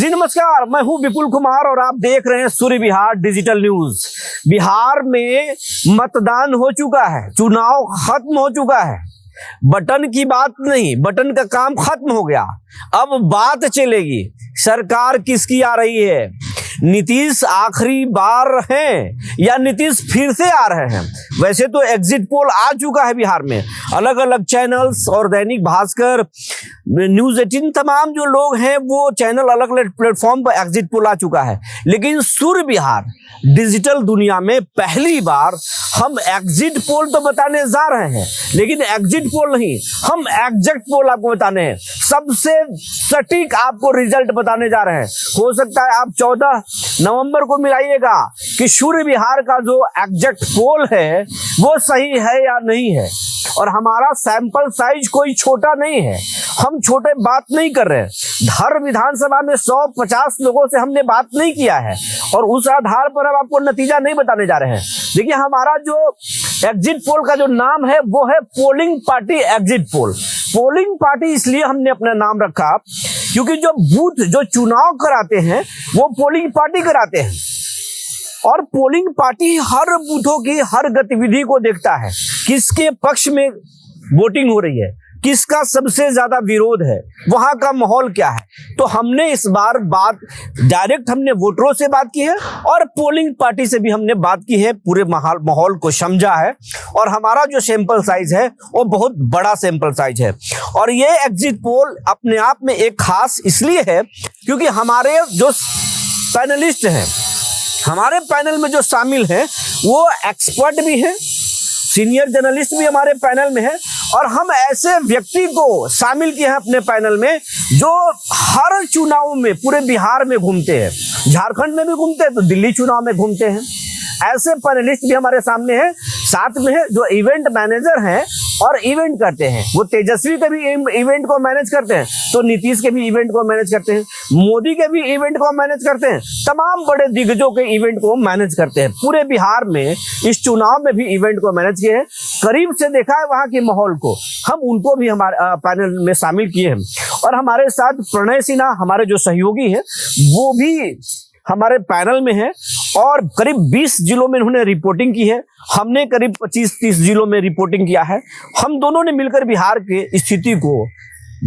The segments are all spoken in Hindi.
जी नमस्कार, मैं हूं विपुल कुमार और आप देख रहे हैं सूर्य विहार डिजिटल न्यूज। बिहार में मतदान हो चुका है, चुनाव खत्म हो चुका है। बटन की बात नहीं, बटन का काम खत्म हो गया। अब बात चलेगी सरकार किसकी आ रही है। नीतीश आखिरी बार हैं या नीतीश फिर से आ रहे हैं। वैसे तो एग्जिट पोल आ चुका है बिहार में, अलग अलग चैनल्स और दैनिक भास्कर, न्यूज 18 तमाम जो लोग हैं वो चैनल अलग अलग प्लेटफॉर्म पर एग्जिट पोल आ चुका है। लेकिन सूर्य विहार डिजिटल दुनिया में पहली बार हम एग्जिट पोल तो बताने जा रहे हैं, लेकिन एग्जिट पोल नहीं, हम एग्जैक्ट पोल आपको बताने हैं। सबसे सटीक आपको रिजल्ट बताने जा रहे हैं। हो सकता है आप 14 नवंबर को मिलाइएगा कि सूर्य विहार का जो एग्जैक्ट पोल है वो सही है या नहीं है। और हमारा सैंपल साइज कोई छोटा नहीं है, हम छोटे बात नहीं कर रहे हैं। हर विधानसभा में 150 लोगों से हमने बात नहीं किया है और उस आधार पर हम आपको नतीजा नहीं बताने जा रहे हैं। देखिए, हमारा जो एग्जिट पोल का जो नाम है वो है polling party exit poll. Polling party इसलिए हमने अपना नाम रखा क्योंकि जो बूथ जो चुनाव कराते हैं वो पोलिंग पार्टी कराते हैं और पोलिंग पार्टी हर बूथों की हर गतिविधि को देखता है। किसके पक्ष में वोटिंग हो रही है, किसका सबसे ज्यादा विरोध है, वहां का माहौल क्या है। तो हमने इस बार बात डायरेक्ट हमने वोटरों से बात की है और पोलिंग पार्टी से भी हमने बात की है, पूरे माहौल को समझा है। और हमारा जो सैंपल साइज है वो बहुत बड़ा सैंपल साइज है। और ये एग्जिट पोल अपने आप में एक खास इसलिए है क्योंकि हमारे जो पैनलिस्ट हैं, हमारे पैनल में जो शामिल हैं वो एक्सपर्ट भी हैं, सीनियर जर्नलिस्ट भी हमारे पैनल में है। और हम ऐसे व्यक्ति को शामिल किए हैं अपने पैनल में जो हर चुनाव में पूरे बिहार में घूमते हैं, झारखंड में भी घूमते हैं तो दिल्ली चुनाव में घूमते हैं। ऐसे पैनलिस्ट भी हमारे सामने हैं। साथ में है जो इवेंट मैनेजर हैं और इवेंट करते हैं। वो तेजस्वी के भी इवेंट को मैनेज करते हैं तो नीतीश के भी इवेंट को मैनेज करते हैं, मोदी के भी इवेंट को मैनेज करते हैं, तमाम बड़े दिग्गजों के इवेंट को मैनेज करते हैं। पूरे बिहार में इस चुनाव में भी इवेंट को मैनेज किए हैं, करीब से देखा है वहां के माहौल को। हम उनको भी हमारे पैनल में शामिल किए हैं। और हमारे साथ प्रणय सिन्हा हमारे जो सहयोगी हैं वो भी हमारे पैनल में है और करीब 20 जिलों में उन्होंने रिपोर्टिंग की है। हमने करीब 25-30 जिलों में रिपोर्टिंग किया है। हम दोनों ने मिलकर बिहार के स्थिति को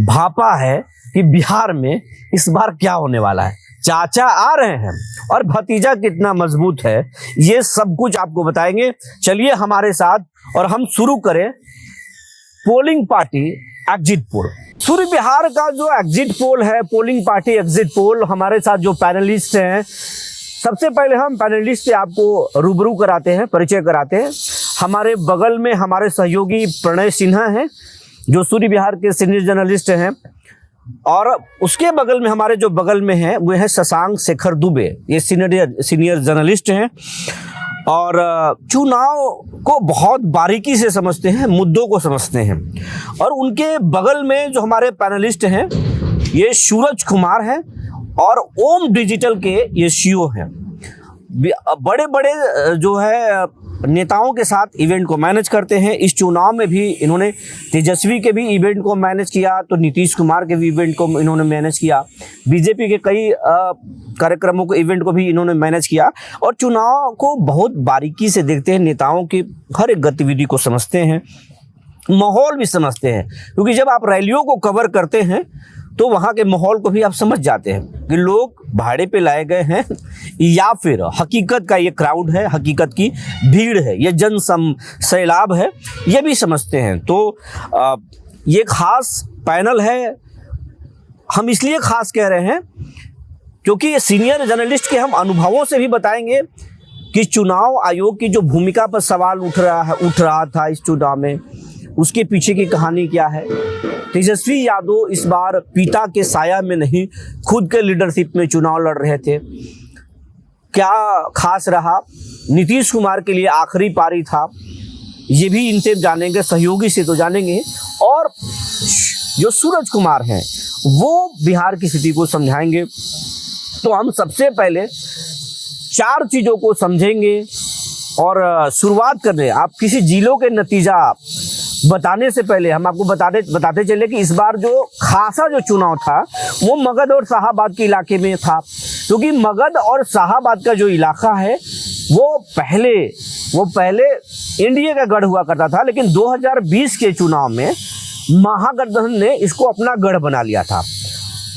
भापा है कि बिहार में इस बार क्या होने वाला है। चाचा आ रहे हैं और भतीजा कितना मजबूत है, ये सब कुछ आपको बताएंगे। चलिए हमारे साथ और हम शुरू करें पोलिंग पार्टी एग्जिट पोल। सूर्य विहार का जो एग्जिट पोल है, पोलिंग पार्टी एग्जिट पोल, हमारे साथ जो पैनलिस्ट हैं, सबसे पहले हम पैनलिस्ट से आपको रूबरू कराते हैं, परिचय कराते हैं। हमारे बगल में हमारे सहयोगी प्रणय सिन्हा हैं जो सूर्य विहार के सीनियर जर्नलिस्ट हैं और उसके बगल में हमारे जो बगल में हैं वो है शशांक शेखर दुबे, ये सीनियर जर्नलिस्ट हैं और चुनाव को बहुत बारीकी से समझते हैं, मुद्दों को समझते हैं। और उनके बगल में जो हमारे पैनलिस्ट हैं ये सूरज कुमार हैं और ओम डिजिटल के ये सीईओ हैं। बड़े बड़े जो है नेताओं के साथ इवेंट को मैनेज करते हैं। इस चुनाव में भी इन्होंने तेजस्वी के भी इवेंट को मैनेज किया तो नीतीश कुमार के भी इवेंट को इन्होंने मैनेज किया, बीजेपी के कई कार्यक्रमों को इवेंट को भी इन्होंने मैनेज किया। और चुनाव को बहुत बारीकी से देखते हैं, नेताओं की हर एक गतिविधि को समझते हैं, माहौल भी समझते हैं। क्योंकि जब आप रैलियों को कवर करते हैं तो वहाँ के माहौल को भी आप समझ जाते हैं कि लोग भाड़े पे लाए गए हैं या फिर हकीकत का ये क्राउड है, हकीकत की भीड़ है, ये जन सैलाब है, ये भी समझते हैं। तो ये खास पैनल है। हम इसलिए खास कह रहे हैं क्योंकि ये सीनियर जर्नलिस्ट के हम अनुभवों से भी बताएंगे कि चुनाव आयोग की जो भूमिका पर सवाल उठ रहा था इस चुनाव में, उसके पीछे की कहानी क्या है। तेजस्वी यादव इस बार पिता के साया में नहीं, खुद के लीडरशिप में चुनाव लड़ रहे थे, क्या खास रहा। नीतीश कुमार के लिए आखिरी पारी था, ये भी इनसे जानेंगे, सहयोगी से तो जानेंगे। और जो सूरज कुमार हैं वो बिहार की स्थिति को समझाएंगे। तो हम सबसे पहले 4 चीज़ों को समझेंगे और शुरुआत कर रहे हैं। आप किसी जिलों के नतीजा बताने से पहले हम आपको बताते चले कि इस बार जो खासा जो चुनाव था वो मगध और शाहाबाद के इलाके में था, क्योंकि मगध और शाहाबाद का जो इलाका है वो पहले एनडीए का गढ़ हुआ करता था, लेकिन 2020 के चुनाव में महागठबंधन ने इसको अपना गढ़ बना लिया था।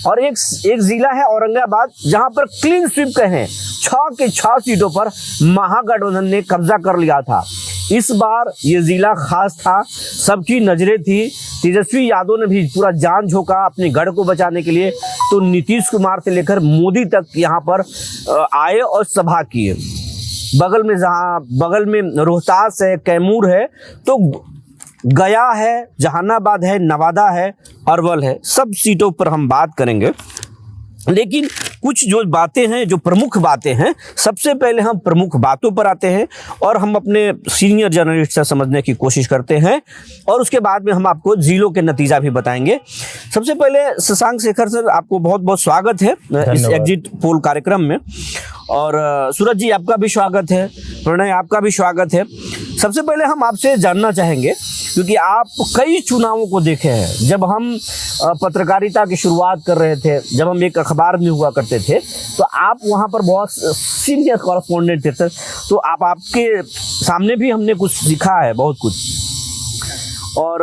और एक जिला है औरंगाबाद, जहां पर क्लीन स्वीप कहें 6 के 6 सीटों पर महागठबंधन ने कब्जा कर लिया था। इस बार ये जिला खास था, सबकी नजरें थी। तेजस्वी यादव ने भी पूरा जान झोंका अपने गढ़ को बचाने के लिए, तो नीतीश कुमार से लेकर मोदी तक यहाँ पर आए और सभा किए। बगल में रोहतास है, कैमूर है, तो गया है, जहानाबाद है, नवादा है, अरवल है, सब सीटों पर हम बात करेंगे। लेकिन कुछ जो बातें हैं, जो प्रमुख बातें हैं, सबसे पहले हम प्रमुख बातों पर आते हैं और हम अपने सीनियर जर्नलिस्ट से समझने की कोशिश करते हैं, और उसके बाद में हम आपको जिलों के नतीजा भी बताएंगे। सबसे पहले शशांक शेखर सर, आपको बहुत बहुत स्वागत है इस एग्जिट पोल कार्यक्रम में, और सूरज जी आपका भी स्वागत है, प्रणय आपका भी स्वागत है। सबसे पहले हम आपसे जानना चाहेंगे, क्योंकि आप कई चुनावों को देखे हैं। जब हम पत्रकारिता की शुरुआत कर रहे थे, जब हम एक अखबार में हुआ करते थे, तो आप वहाँ पर बहुत सीनियर कॉरेस्पॉन्डेंट थे, तो आपके सामने भी हमने कुछ सीखा है, बहुत कुछ। और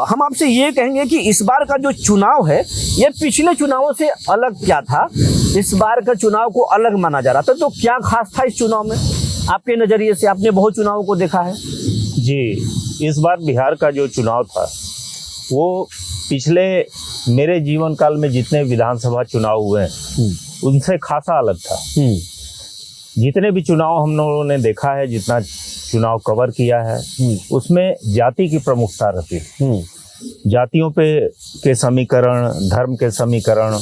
हम आपसे ये कहेंगे कि इस बार का जो चुनाव है, ये पिछले चुनावों से अलग क्या था? इस बार का चुनाव को अलग माना जा रहा था, तो क्या खास था इस चुनाव में आपके नज़रिए से? आपने बहुत चुनावों को देखा है जी। इस बार बिहार का जो चुनाव था वो पिछले मेरे जीवन काल में जितने विधानसभा चुनाव हुए हैं उनसे खासा अलग था। जितने भी चुनाव हम लोगों ने देखा है, जितना चुनाव कवर किया है, उसमें जाति की प्रमुखता रहती है। जातियों के समीकरण, धर्म के समीकरण,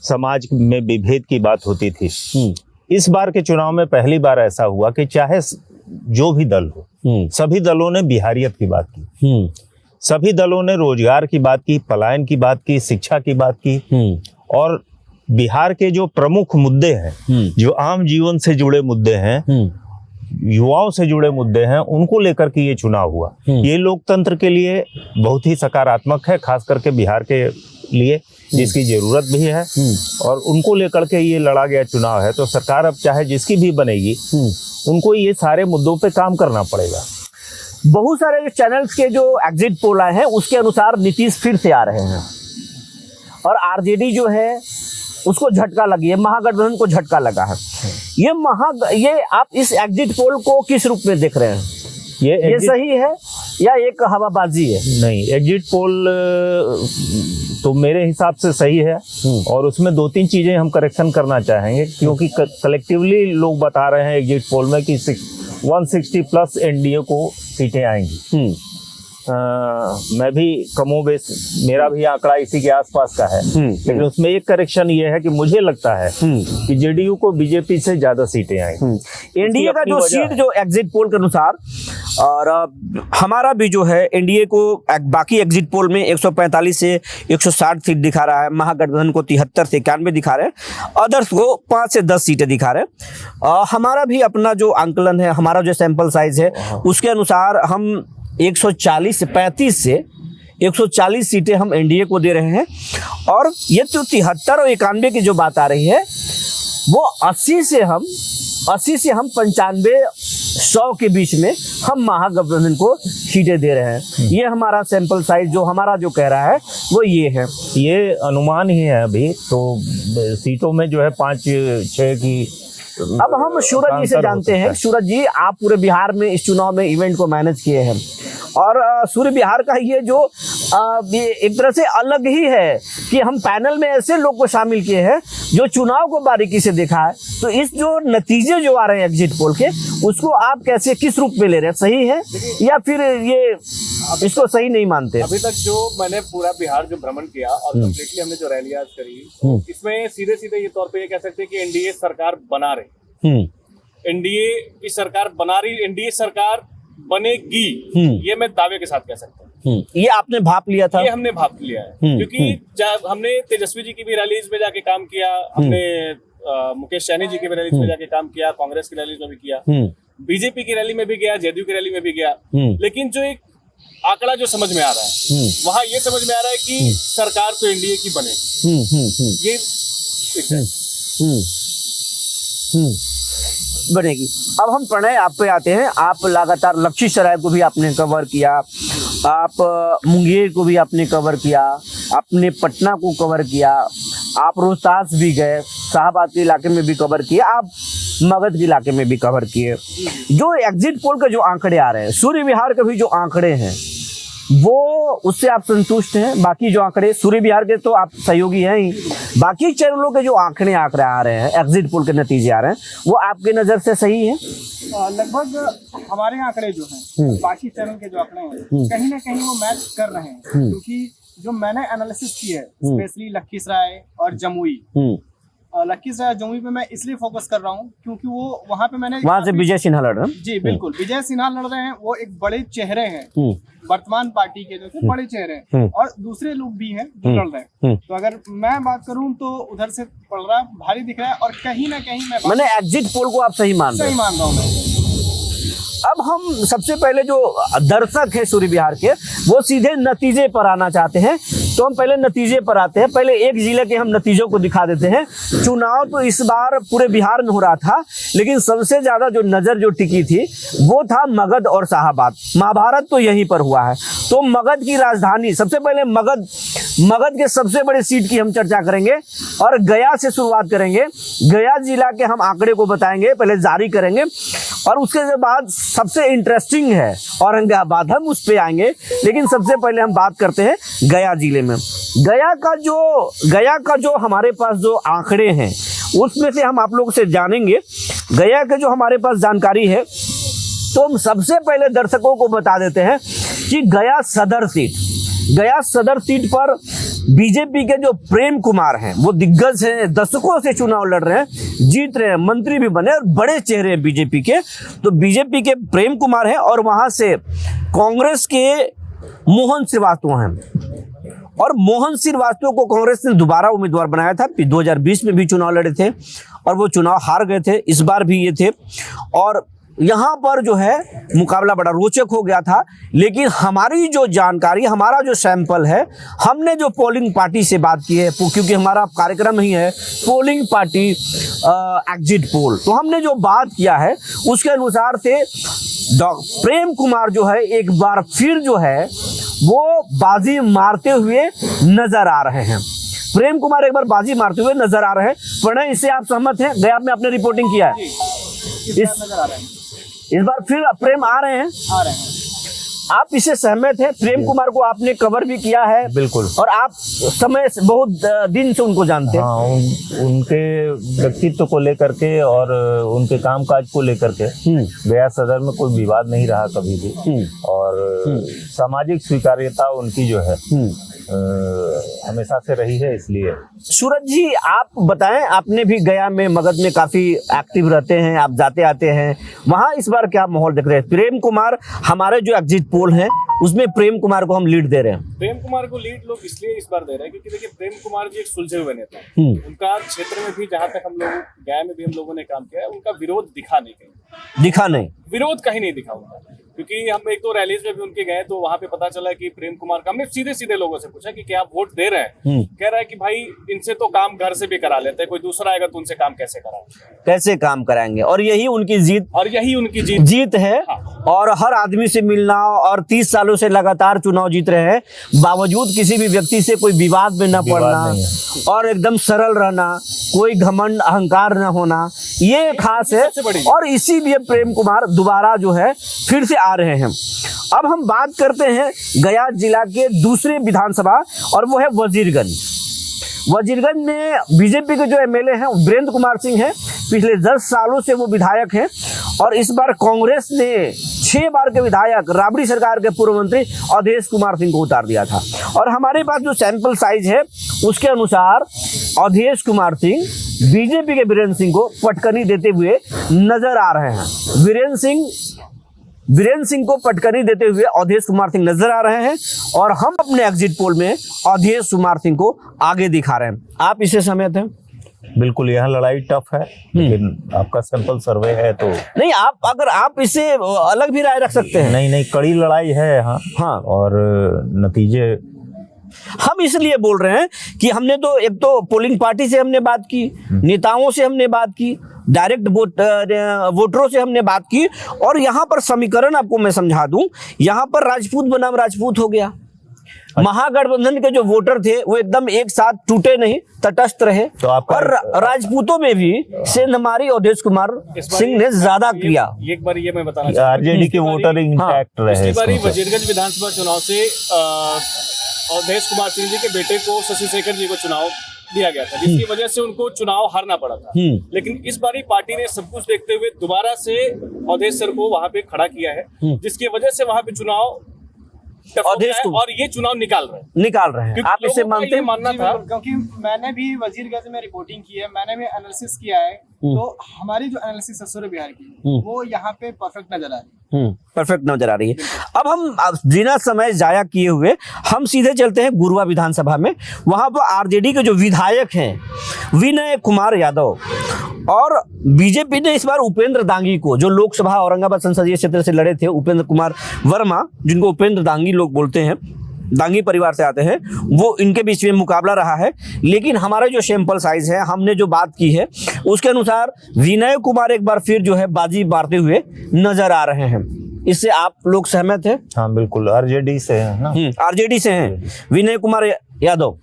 समाज में विभेद की बात होती थी। इस बार के चुनाव में पहली बार ऐसा हुआ कि चाहे जो भी दल हो, सभी दलों ने बिहारियत की बात की, सभी दलों ने रोजगार की बात की, पलायन की बात की, शिक्षा की बात की, और बिहार के जो प्रमुख मुद्दे हैं, जो आम जीवन से जुड़े मुद्दे हैं, युवाओं से जुड़े मुद्दे हैं, उनको लेकर के ये चुनाव हुआ। ये लोकतंत्र के लिए बहुत ही सकारात्मक है, खास करके बिहार के लिए, जिसकी जरूरत भी है, और उनको लेकर के ये लड़ा गया चुनाव है। तो सरकार अब चाहे जिसकी भी बनेगी, उनको ये सारे मुद्दों पे काम करना पड़ेगा। बहुत सारे चैनल्स के जो एग्जिट पोल आए हैं, उसके अनुसार नीतीश फिर से आ रहे हैं, और आरजेडी जो है उसको झटका लगी है, महागठबंधन को झटका लगा है। ये आप इस एग्जिट पोल को किस रूप में देख रहे हैं? ये सही है या एक हवाबाजी है? नहीं, एग्जिट पोल तो मेरे हिसाब से सही है, और उसमें 2-3 चीजें हम करेक्शन करना चाहेंगे, क्योंकि कलेक्टिवली लोग बता रहे हैं एग्जिट पोल में कि 160 प्लस एनडीए को सीटें आएंगी। मैं भी कमोबेश, मेरा भी आंकड़ा इसी के आसपास का है, लेकिन उसमें एक करेक्शन ये है कि मुझे लगता है कि जेडीयू को बीजेपी से ज्यादा सीटें आएंगी। एनडीए का जो सीट जो एग्जिट पोल के अनुसार, और हमारा भी जो है एनडीए को बाकी एग्जिट पोल में 145 से 160 सीट दिखा रहा है, महागठबंधन को 73 से 91 दिखा रहे हैं, अदर्स को 5 से 10 सीटें दिखा रहे हैं। हमारा भी अपना जो आंकलन है, हमारा जो सैंपल साइज है, उसके अनुसार हम 140 से 35 से 140 सीटें हम एनडीए को दे रहे हैं, और ये तो 73 और 91 की जो बात आ रही है, वो 80 से हम 95-100 के बीच में हम महागठबंधन को सीटें दे रहे हैं। ये हमारा सैंपल साइज जो हमारा जो कह रहा है वो ये है। ये अनुमान ही है अभी, तो सीटों में जो है 5-6 की। अब हम सूरज जी से जानते हैं। सूरज जी, आप पूरे बिहार में इस चुनाव में इवेंट को मैनेज किए हैं, और सूर्य बिहार का ये जो ये एक तरह से अलग ही है कि हम पैनल में ऐसे लोग को शामिल किए हैं जो चुनाव को बारीकी से देखा है। तो इस जो नतीजे जो आ रहे हैं एग्जिट पोल के, उसको आप कैसे, किस रूप में ले रहे हैं? सही है या फिर ये इसको सही नहीं मानते? अभी तक जो मैंने पूरा बिहार जो भ्रमण किया और कम्प्लीटली हमने जो रैलियां करी, इसमें सीधे सीधे ये तौर पे ये कह सकते हैं कि एनडीए सरकार बना रही, एनडीए की सरकार बना रही, एनडीए सरकार बनेगी, ये मैं दावे के साथ कह सकता हूँ। ये आपने भाप लिया था? ये हमने भाप लिया है, क्योंकि जब हमने तेजस्वी जी की भी रैलीज में जाके काम किया, हमने मुकेश सैनी जी की भी रैलीज में जाके काम किया, कांग्रेस की रैलीज में भी किया, बीजेपी की रैली में भी गया, जेडीयू की रैली में भी गया, लेकिन जो एक आंकड़ा जो समझ में आ रहा है वहां ये समझ में आ रहा है कि सरकार तो एनडीए की बने। ये बनेगी। अब हम प्रणय आप पे आते हैं। आप लगातार लखीसराय को भी आपने कवर किया, आप मुंगेर को भी आपने कवर किया, आपने पटना को कवर किया, आप रोहतास भी गए, शाहबाद के इलाके में भी कवर किए, आप मगध के इलाके में भी कवर किए। जो एग्जिट पोल के जो आंकड़े आ रहे हैं, सूर्य विहार के भी जो आंकड़े हैं वो उससे आप संतुष्ट हैं? बाकी जो आंकड़े, सूर्य विहार के तो आप सहयोगी हैं ही, बाकी चैनलों के जो आंकड़े आ रहे हैं, एग्जिट पोल के नतीजे आ रहे हैं, वो आपके नज़र से सही है? लगभग हमारे आंकड़े जो हैं बाकी चैनल के जो आंकड़े हैं कहीं ना कहीं वो मैच कर रहे हैं, क्योंकि जो मैंने एनालिसिस की है स्पेशली लखीसराय और जमुई, लखीसराय जमुई पे मैं इसलिए फोकस कर रहा हूँ क्योंकि वो वहाँ पे मैंने वहाँ से विजय सिन्हा लड़ रहे हैं। जी बिल्कुल, विजय सिन्हा लड़ रहे हैं। वो एक बड़े चेहरे हैं वर्तमान पार्टी के, जो कि बड़े चेहरे हैं, और दूसरे लोग भी हैं जो लड़ रहे हैं। तो अगर मैं बात करूं तो उधर से पड़ रहा भारी दिख रहा है, और कहीं ना कहीं मैंने एग्जिट पोल को आप सही मान रहे हैं? सही मान रहा हूँ मैं। अब हम सबसे पहले जो दर्शक है सूर्य विहार के, वो सीधे नतीजे पर आना चाहते हैं, तो हम पहले नतीजे पर आते हैं। पहले एक जिले के हम नतीजों को दिखा देते हैं। चुनाव तो इस बार पूरे बिहार में हो रहा था, लेकिन सबसे ज्यादा जो नजर जो टिकी थी वो था मगध और शाहबाद। महाभारत तो यहीं पर हुआ है, तो मगध की राजधानी, सबसे पहले मगध के सबसे बड़े सीट की हम चर्चा करेंगे और गया से शुरुआत करेंगे। गया जिला के हम आंकड़े को बताएंगे, पहले जारी करेंगे, और उसके बाद सबसे इंटरेस्टिंग है औरंगाबाद, हम उस पे आएंगे। लेकिन सबसे पहले हम बात करते हैं गया जिले में। गया का जो हमारे पास जो आंकड़े हैं उसमें से हम आप लोगों से जानेंगे। गया के जो हमारे पास जानकारी है, तो हम सबसे पहले दर्शकों को बता देते हैं कि गया सदर सीट पर बीजेपी के जो प्रेम कुमार हैं, वो दिग्गज हैं, दशकों से चुनाव लड़ रहे हैं, जीत रहे हैं, मंत्री भी बने और बड़े चेहरे हैं बीजेपी के। तो बीजेपी के प्रेम कुमार हैं, और वहां से कांग्रेस के मोहन श्रीवास्तव हैं, और मोहन श्रीवास्तव को कांग्रेस ने दोबारा उम्मीदवार बनाया था। 2020 में भी चुनाव लड़े थे और वो चुनाव हार गए थे, इस बार भी ये थे, और यहाँ पर जो है मुकाबला बड़ा रोचक हो गया था। लेकिन हमारी जो जानकारी, हमारा जो सैंपल है, हमने जो पोलिंग पार्टी से बात की है, क्योंकि हमारा कार्यक्रम ही है पोलिंग पार्टी एग्जिट पोल, तो हमने जो बात किया है उसके अनुसार से प्रेम कुमार जो है एक बार फिर जो है वो बाजी मारते हुए नजर आ रहे हैं। प्रेम कुमार एक बार बाजी मारते हुए नजर आ रहे हैं। प्रणय, इससे आप सहमत हैं? गया में आपने रिपोर्टिंग किया है, इस बार फिर प्रेम आ रहे हैं। आप इससे सहमत हैं? प्रेम कुमार को आपने कवर भी किया है, बिल्कुल, और आप समय से बहुत दिन से उनको जानते हैं। हाँ, उनके व्यक्तित्व को लेकर के और उनके कामकाज को लेकर के गया सदर में कोई विवाद नहीं रहा कभी भी, और सामाजिक स्वीकार्यता उनकी जो है हमेशा से रही है। इसलिए सूरज जी, आप बताएं, आपने भी गया में मगध में काफी एक्टिव रहते हैं, आप जाते आते हैं, वहां इस बार क्या माहौल देख रहे हैं? प्रेम कुमार, हमारे जो एग्जिट पोल है उसमें प्रेम कुमार को हम लीड दे रहे हैं। प्रेम कुमार को लीड लोग इसलिए इस बार दे रहे हैं क्योंकि देखिए प्रेम कुमार जी एक सुलझे हुए नेता हैं। उनका क्षेत्र में भी, जहां तक हम लोग गया में भी हम लोगों ने काम किया है, उनका विरोध दिखा नहीं, विरोध कहीं नहीं दिखा उनका। क्योंकि हम एक दो रैलीज में भी उनके गए तो वहां पे पता चला कि प्रेम कुमार का, हमने सीधे लोगों से पूछा कि क्या आप वोट दे रहे हैं? कह रहा है कि भाई इनसे तो काम घर से भी करा लेते हैं, कोई दूसरा आएगा तो उनसे काम कैसे काम कराएंगे, और यही उनकी जीत है। हाँ। और हर आदमी से मिलना, और 30 सालों से लगातार चुनाव जीत रहे हैं, बावजूद किसी भी व्यक्ति से कोई विवाद में न पड़ना, और एकदम सरल रहना, कोई घमंड अहंकार न होना, ये खास है। और इसीलिए प्रेम कुमार दोबारा जो है फिर से आ रहे हैं। अब हम बात करते हैं गया जिला के दूसरे विधानसभा, और वो है वजीरगंज में बीजेपी के जो एमएलए हैं वीरेंद्र कुमार सिंह हैं। पिछले 10 सालों से वो विधायक हैं, और इस बार कांग्रेस ने 6 बार के विधायक राबड़ी सरकार के पूर्व मंत्री अवधेश कुमार सिंह को उतार दिया था। और हमारे पास जो सैंपल साइज है उसके अनुसार अवधेश कुमार सिंह बीजेपी के वीरेंद्र सिंह को पटकनी देते हुए नजर आ रहे हैं। वीरेंद्र सिंह को पटकनी देते हुए अवधेश कुमार सिंह नजर आ रहे हैं, और हम अपने एग्जिट पोल में अवधेश कुमार सिंह को आगे दिखा रहे हैं। आप इससे सहमत हैं? बिल्कुल, यहाँ लड़ाई टफ है, लेकिन आपका सैंपल सर्वे है तो नहीं, आप इससे अलग भी राय रख सकते हैं। नहीं, कड़ी लड़ाई है यहाँ। हाँ, और नतीजे हम इसलिए बोल रहे हैं कि हमने तो एक तो पोलिंग पार्टी से हमने बात की, नेताओं से हमने बात की, डायरेक्ट वोटरों से हमने बात की, और यहाँ पर समीकरण आपको मैं समझा दूं, यहाँ पर राजपूत बनाम राजपूत हो गया। महागठबंधन के जो वोटर थे वो एकदम एक साथ टूटे नहीं, तटस्थ रहे। तो आपका और राजपूतों में भी सेंधमारी अवधेश कुमार सिंह ने ज्यादा किया। एक बार ये मैं बताना चाहता हूं, आरजेडी के वोटर इंटैक्ट रहे। पिछली बारी वजीरगंज विधानसभा चुनाव से अवधेश कुमार सिंह जी के बेटे को शशि शेखर जी को चुनाव दिया गया था, जिसकी वजह से उनको चुनाव हारना पड़ा था। लेकिन इस बारी पार्टी ने सब कुछ देखते हुए दोबारा से अवधेश सर को वहां पे खड़ा किया है, जिसकी वजह से वहां पे चुनाव और ये चुनाव निकाल रहे हैं। आप इसे मानते हैं? मानना था, क्योंकि मैंने भी वजीरगंज में रिपोर्टिंग की है, मैंने भी एनालिसिस किया है, तो हमारी जो एनालिसिस है सूर्य बिहार की वो यहाँ पे परफेक्ट नजर आ रही है। परफेक्ट नजर आ रही है। अब हम बिना समय जाया किए हुए हम सीधे चलते हैं गुरुआ विधानसभा में। वहां पर आरजेडी के जो विधायक हैं विनय कुमार यादव, और बीजेपी ने इस बार उपेंद्र दांगी को, जो लोकसभा औरंगाबाद संसदीय क्षेत्र से लड़े थे, उपेंद्र कुमार वर्मा, जिनको उपेंद्र दांगी लोग बोलते हैं, दांगी परिवार से आते हैं, वो इनके बीच में मुकाबला रहा है। लेकिन हमारा जो सैंपल साइज है, हमने जो बात की है, उसके अनुसार विनय कुमार एक बार फिर जो है बाजी मारते हुए नजर आ रहे हैं। इससे आप लोग सहमत हैं? हाँ बिल्कुल, आरजेडी से है ना। आरजेडी से हैं विनय कुमार यादव।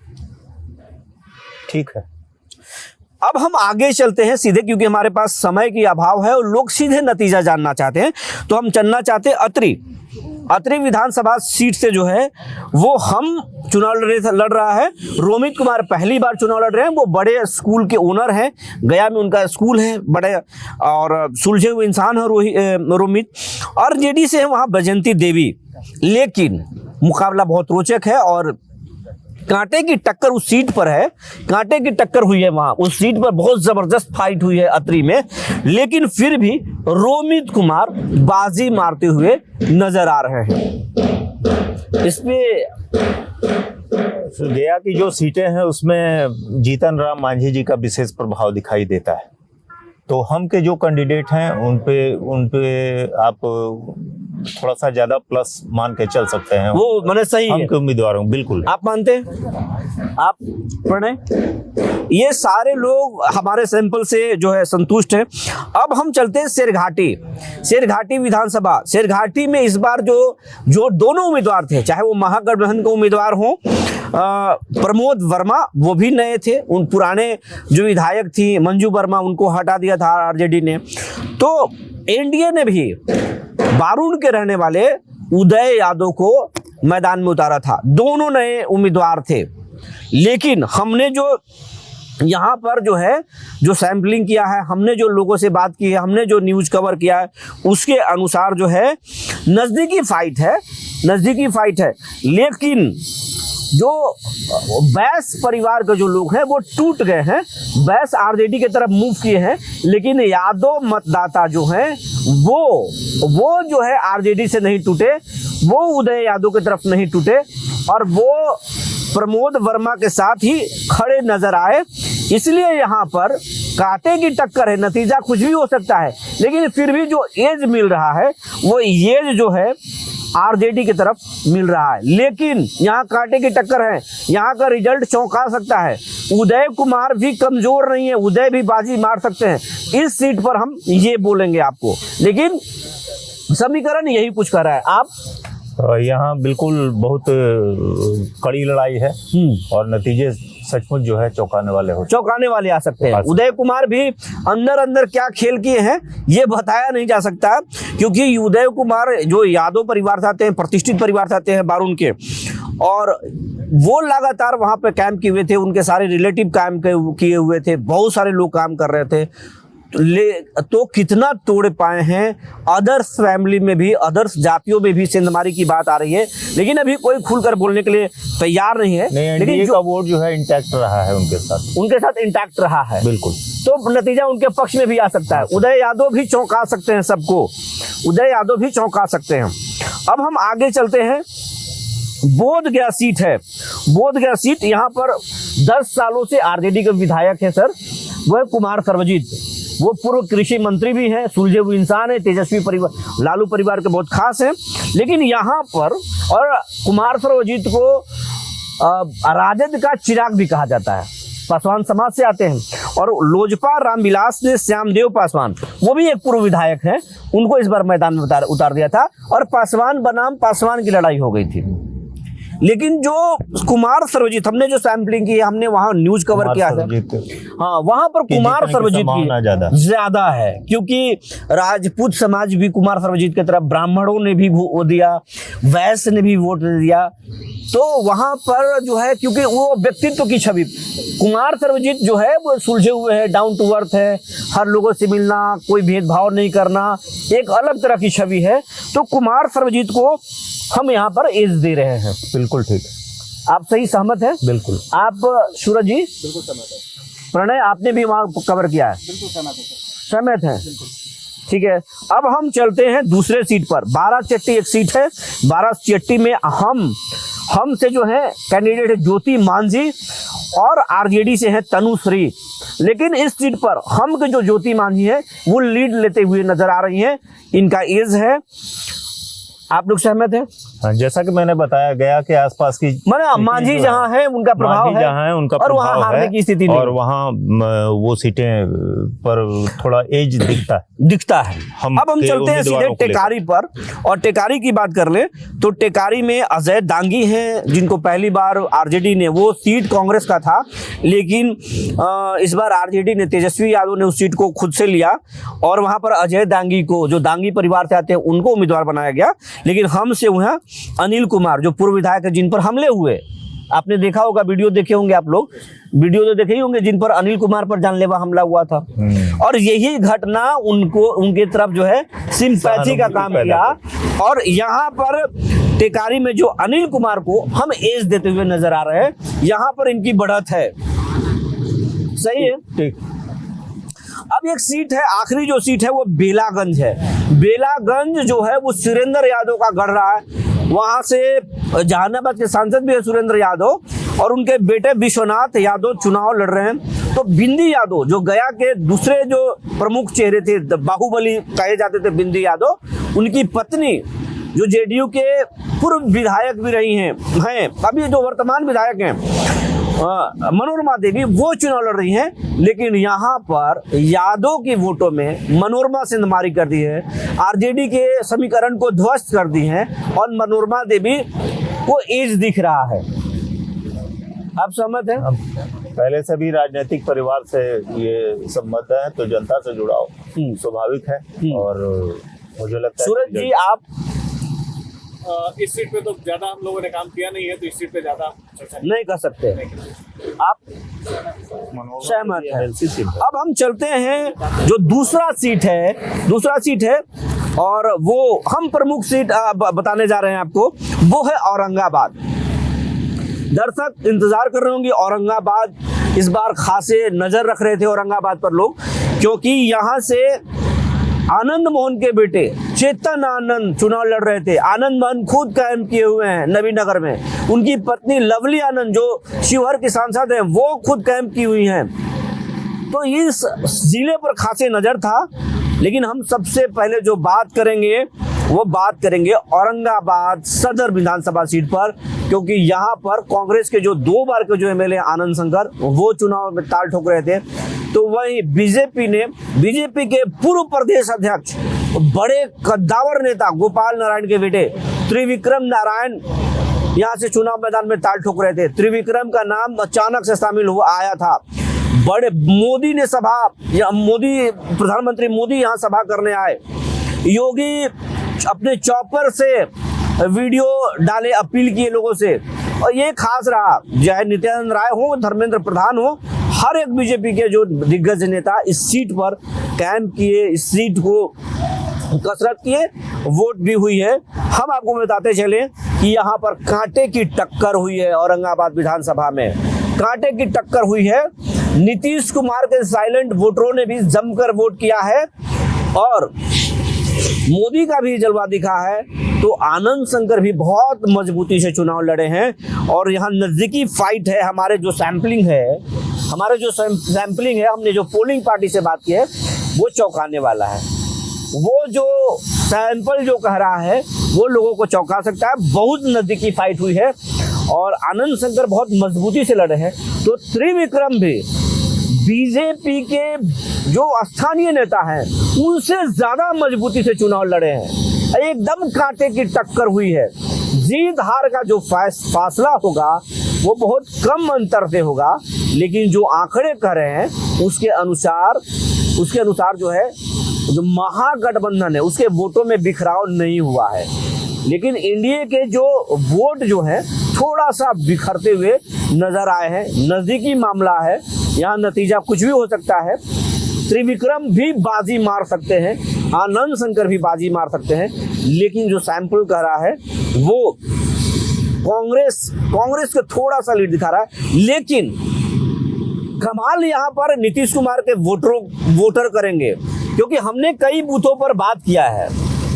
ठीक है, अब हम आगे चलते हैं सीधे, क्योंकि हमारे पास समय की अभाव है और लोग सीधे नतीजा जानना चाहते हैं। तो हम चलना चाहते हैं अतरी विधानसभा सीट से जो है वो हम चुनाव लड़ रहा है रोमित कुमार। पहली बार चुनाव लड़ रहे हैं। वो बड़े स्कूल के ओनर हैं, गया में उनका स्कूल है, बड़े और सुलझे हुए इंसान है रोमित। और जेडी से है वहाँ बजंती देवी। लेकिन मुकाबला बहुत रोचक है और कांटे की टक्कर उस सीट पर है, कांटे की टक्कर हुई है वहां। उस सीट पर बहुत जबरदस्त फाइट हुई है अतरी में, लेकिन फिर भी रोमित कुमार बाजी मारते हुए नजर आ रहे हैं। इसमें गया की जो सीटें हैं उसमें जीतन राम मांझी जी का विशेष प्रभाव दिखाई देता है। तो हम के जो कैंडिडेट हैं उन पे आप थोड़ा सा ज्यादा प्लस मान के चल सकते हैं। वो मैंने सही हम के उम्मीदवारों बिल्कुल। आप मानते हैं? आप प्रणय, ये सारे लोग हमारे सैंपल से जो है संतुष्ट हैं। अब हम चलते हैं शेरघाटी विधानसभा। शेरघाटी में इस बार जो दोनों उम्मीदवार थे, चाहे वो महागठबंधन के उम्मीदवार हों, प्रमोद वर्मा, वो भी नए थे। उन पुराने जो विधायक थी मंजू वर्मा, उनको हटा दिया था आरजेडी ने। तो एनडीए ने भी बारूण के रहने वाले उदय यादव को मैदान में उतारा था। दोनों नए उम्मीदवार थे, लेकिन हमने जो यहाँ पर जो सैंपलिंग किया है, हमने जो लोगों से बात की है, हमने जो न्यूज़ कवर किया है, उसके अनुसार जो है नज़दीकी फाइट है। लेकिन जो बैस परिवार के जो लोग हैं वो टूट गए हैं, बैस आरजेडी की तरफ मूव किए हैं। लेकिन यादव मतदाता जो हैं वो जो है आरजेडी से नहीं टूटे, वो उदय यादव की तरफ नहीं टूटे, और वो प्रमोद वर्मा के साथ ही खड़े नजर आए। इसलिए यहाँ पर कांटे की टक्कर है, नतीजा कुछ भी हो सकता है, लेकिन फिर भी जो एज मिल रहा है वो एज जो है आरजेडी की तरफ मिल रहा है। लेकिन यहाँ कांटे की टक्कर है, यहाँ का रिजल्ट चौंका सकता है। उदय कुमार भी कमजोर नहीं है, उदय भी बाजी मार सकते हैं। इस सीट पर हम ये बोलेंगे आपको, लेकिन समीकरण यही कुछ कर रहा है। आप यहाँ बिल्कुल बहुत कड़ी लड़ाई है और नतीजे सचमुच जो है चौंकाने वाले आ सकते हैं। उदय कुमार भी अंदर क्या खेल किए हैं ये बताया नहीं जा सकता, क्योंकि उदय कुमार जो यादव परिवार से आते हैं, प्रतिष्ठित परिवार से आते हैं बारूण के, और वो लगातार वहां पे कैंप किए हुए थे, उनके सारे रिलेटिव काम किए हुए थे, बहुत सारे लोग काम कर रहे थे। तो कितना तोड़ पाए हैं। अदर्स फैमिली में भी, अदर्स जातियों में भी सेंधमारी की बात आ रही है, लेकिन अभी कोई खुलकर बोलने के लिए तैयार नहीं है। लेकिन का वोट जो है इंटैक्ट रहा है, उनके साथ इंटैक्ट रहा है बिल्कुल। तो नतीजा उनके पक्ष में भी आ सकता है। उदय यादव भी चौंका सकते हैं सबको, उदय यादव भी चौंका सकते हैं। अब हम आगे चलते हैं। बोधगया सीट है, बोधगया सीट, यहाँ पर 10 सालों से आरजेडी के विधायक है सर वो है कुमार सर्वजीत। वो पूर्व कृषि मंत्री भी हैं, सुलझे हुए इंसान है, तेजस्वी परिवार, लालू परिवार के बहुत खास हैं। लेकिन यहाँ पर और कुमार सर्वजीत को राजद का चिराग भी कहा जाता है। पासवान समाज से आते हैं। और लोजपा रामविलास ने श्यामदेव पासवान, वो भी एक पूर्व विधायक हैं, उनको इस बार मैदान में उतार दिया था और पासवान बनाम पासवान की लड़ाई हो गई थी। लेकिन जो कुमार सर्वजीत, हमने जो सैंपलिंग की, हमने वहां न्यूज कवर किया है, हाँ, वहां पर कुमार सर्वजीत की ज्यादा है, क्योंकि राजपूत समाज भी कुमार सर्वजीत की तरफ, ब्राह्मणों ने भी वोट दिया, वैश्य ने भी वोट दिया। तो वहां पर जो है, क्योंकि वो व्यक्तित्व की छवि, कुमार सर्वजीत जो है वो सुलझे हुए है, डाउन टू अर्थ है, हर लोगों से मिलना, कोई भेदभाव नहीं करना, एक अलग तरह की छवि है। तो कुमार सर्वजीत को हम यहाँ पर एज दे रहे हैं। बिल्कुल ठीक, आप सही सहमत है? बिल्कुल। आप सूरज जी? बिल्कुल सहमत है। प्रणय, आपने भी वहाँ कवर किया है? बिल्कुल सहमत है। सहमत है, ठीक है। अब हम चलते हैं दूसरे सीट पर। 12 एक सीट है। 12 में हम से जो है कैंडिडेट है ज्योति मांझी और आरजेडी से है तनुश्री। लेकिन इस सीट पर हम के जो ज्योति मांझी है वो लीड लेते हुए नजर आ रही हैं। इनका एज है, आप लोग सहमत हैं? हाँ, जैसा कि मैंने बताया गया कि आसपास की मांझी जहाँ है उनका प्रभाव है, जहाँ है उनका और वहाँ हारने की स्थिति नहीं, और वहाँ वो सीटें पर थोड़ा एज दिखता है। अब हम चलते हैं सीधे टेकारी पर, और टेकारी की बात कर ले तो टेकारी में अजय दांगी हैं, जिनको पहली बार आरजेडी ने, वो सीट कांग्रेस का था, लेकिन इस बार आरजेडी ने, तेजस्वी यादव ने उस सीट को खुद से लिया और वहां पर अजय दांगी को, जो दांगी परिवार से आते हैं, उनको उम्मीदवार बनाया गया। लेकिन हम से हुआ अनिल कुमार, जो पूर्व विधायक है, जिन पर हमले हुए, आपने देखा होगा, वीडियो देखे होंगे आप लोग, वीडियो तो देखे ही होंगे, जिन पर अनिल कुमार पर जानलेवा हमला हुआ था। और यही घटना उनको, उनके तरफ जो है सिंपैथी का काम किया। और यहाँ पर टेकारी में जो अनिल कुमार को हम एज देते हुए नजर आ रहे हैं, यहाँ पर इनकी बढ़त है। सही है, ठीक। अब एक सीट है, आखिरी जो सीट है वो बेलागंज है। बेलागंज जो है वो सुरेंद्र यादव का गढ़ रहा है। वहां से जहानाबाद के सांसद भी है सुरेंद्र यादव, और उनके बेटे विश्वनाथ यादव चुनाव लड़ रहे हैं। तो बिंदी यादव, जो गया के दूसरे जो प्रमुख चेहरे थे, बाहुबली कहे जाते थे बिंदी यादव, उनकी पत्नी जो जेडीयू के पूर्व विधायक भी रही हैं, अभी जो वर्तमान विधायक हैं, मनोरमा देवी, वो चुनाव लड़ रही हैं। लेकिन यहाँ पर यादव के वोटों में मनोरमा सिंधमारी कर दी है, आरजेडी के समीकरण को ध्वस्त कर दी है, और मनोरमा देवी को एज दिख रहा है। आप सहमत हैं? पहले से भी राजनीतिक परिवार से ये संबंध है, तो जनता से जुड़ाव स्वाभाविक है। और मुझे लगता है सूरज जी, आप इस सीट पे तो ज्यादा हम लोगों ने काम किया नहीं है, तो इस सीट पे ज्यादा चर्चा नहीं कर सकते। आप सहमत हैं? अब हम चलते हैं जो दूसरा सीट है, और वो हम प्रमुख सीट बताने जा रहे हैं आपको, वो है औरंगाबाद। दर्शक इंतजार कर रहे होंगे, औरंगाबाद इस बार खासे नजर रख रहे थे औरंगाबाद पर लोग, क्योंकि यहाँ से आनंद मोहन के बेटे चेतन आनंद चुनाव लड़ रहे थे। आनंद मोहन खुद कायम किए हुए हैं नवीनगर में, उनकी पत्नी लवली आनंद, जो शिवहर की सांसद हैं, वो खुद कायम की हुई हैं। तो इस जिले पर खासे नजर था। लेकिन हम सबसे पहले जो बात करेंगे वो बात करेंगे औरंगाबाद सदर विधानसभा सीट पर, क्योंकि यहाँ पर कांग्रेस के जो 2 बार के जो एमएलए आनंद शंकर, वो चुनाव में ताल ठोक रहे थे। तो वही बीजेपी के पूर्व प्रदेश अध्यक्ष, बड़े कद्दावर नेता गोपाल नारायण के बेटे त्रिविक्रम नारायण यहाँ से चुनाव मैदान में ताल ठोक रहे थे। त्रिविक्रम का नाम अचानक से शामिल हुआ आया था। बड़े मोदी ने प्रधानमंत्री मोदी यहाँ सभा करने आए। योगी अपने चॉपर से वीडियो डाले, अपील किए लोगों से, और ये खास रहा, चाहे नित्यानंद राय हो, धर्मेंद्र प्रधान हो, हर एक बीजेपी के जो दिग्गज नेता इस सीट पर कैंप किए, इस सीट को कसरत किए, वोट भी हुई है। हम आपको बताते चले कि यहाँ पर कांटे की टक्कर हुई है। औरंगाबाद विधानसभा में कांटे की टक्कर हुई है। नीतीश कुमार के साइलेंट वोटरों ने भी जमकर वोट किया है, और मोदी का भी जलवा दिखा है। तो आनंद शंकर भी बहुत मजबूती से चुनाव लड़े हैं, और यहाँ नजदीकी फाइट है। हमारे जो सैंपलिंग है हमारे जो सैंपलिंग है, हमने जो पोलिंग पार्टी से बात की है, वो चौंकाने वाला है। वो जो सैंपल जो कह रहा है वो लोगों को चौंका सकता है। बहुत नजदीकी फाइट हुई है और आनंद शंकर बहुत मजबूती से लड़े हैं, तो त्रिविक्रम भी बीजेपी के जो स्थानीय नेता हैं उनसे ज्यादा मजबूती से चुनाव लड़े हैं। एकदम कांटे की टक्कर हुई है। जीत हार का जो फासला होगा वो बहुत कम अंतर से होगा, लेकिन जो आंकड़े कह रहे हैं उसके अनुसार जो है, जो महागठबंधन है उसके वोटों में बिखराव नहीं हुआ है, लेकिन एनडीए के जो वोट जो है थोड़ा सा बिखरते हुए नजर आए हैं। नजदीकी मामला है, यहाँ नतीजा कुछ भी हो सकता है। त्रिविक्रम भी बाजी मार सकते हैं, आनंद शंकर भी बाजी मार सकते हैं, लेकिन जो सैंपल कह रहा है वो कांग्रेस को थोड़ा सा लीड दिखा रहा है। लेकिन कमाल यहाँ पर नीतीश कुमार के वोटर करेंगे, क्योंकि हमने कई बूथों पर बात किया है,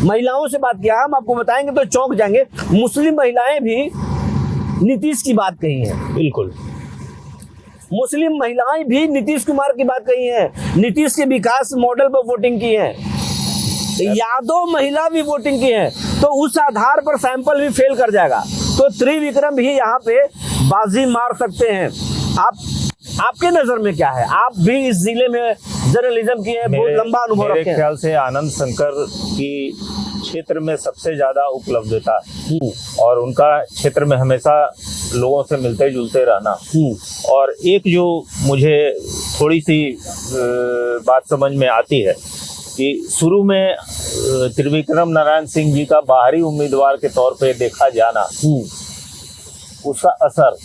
महिलाओं से बात किया है। हम आपको बताएंगे तो चौंक जाएंगे। मुस्लिम महिलाएं भी नीतीश की बात कही है, बिल्कुल मुस्लिम महिलाएं भी नीतीश कुमार की बात कही है, नीतीश के विकास मॉडल पर वोटिंग की है, यादव महिला भी वोटिंग की है। तो उस आधार पर सैंपल भी फेल कर जाएगा, तो त्रिविक्रम भी यहाँ पे बाजी मार सकते हैं। आपके नजर में क्या है? आप भी इस जिले में जर्नलिज्म किए हैं, बहुत लंबा अनुभव रखते हैं। मेरे ख्याल से आनंद शंकर की क्षेत्र में सबसे ज्यादा उपलब्धता और उनका क्षेत्र में हमेशा लोगों से मिलते जुलते रहना, और एक जो मुझे थोड़ी सी बात समझ में आती है कि शुरू में त्रिविक्रम नारायण सिंह जी का बाहरी उम्मीदवार के तौर पे देखा जाना, उसका असर,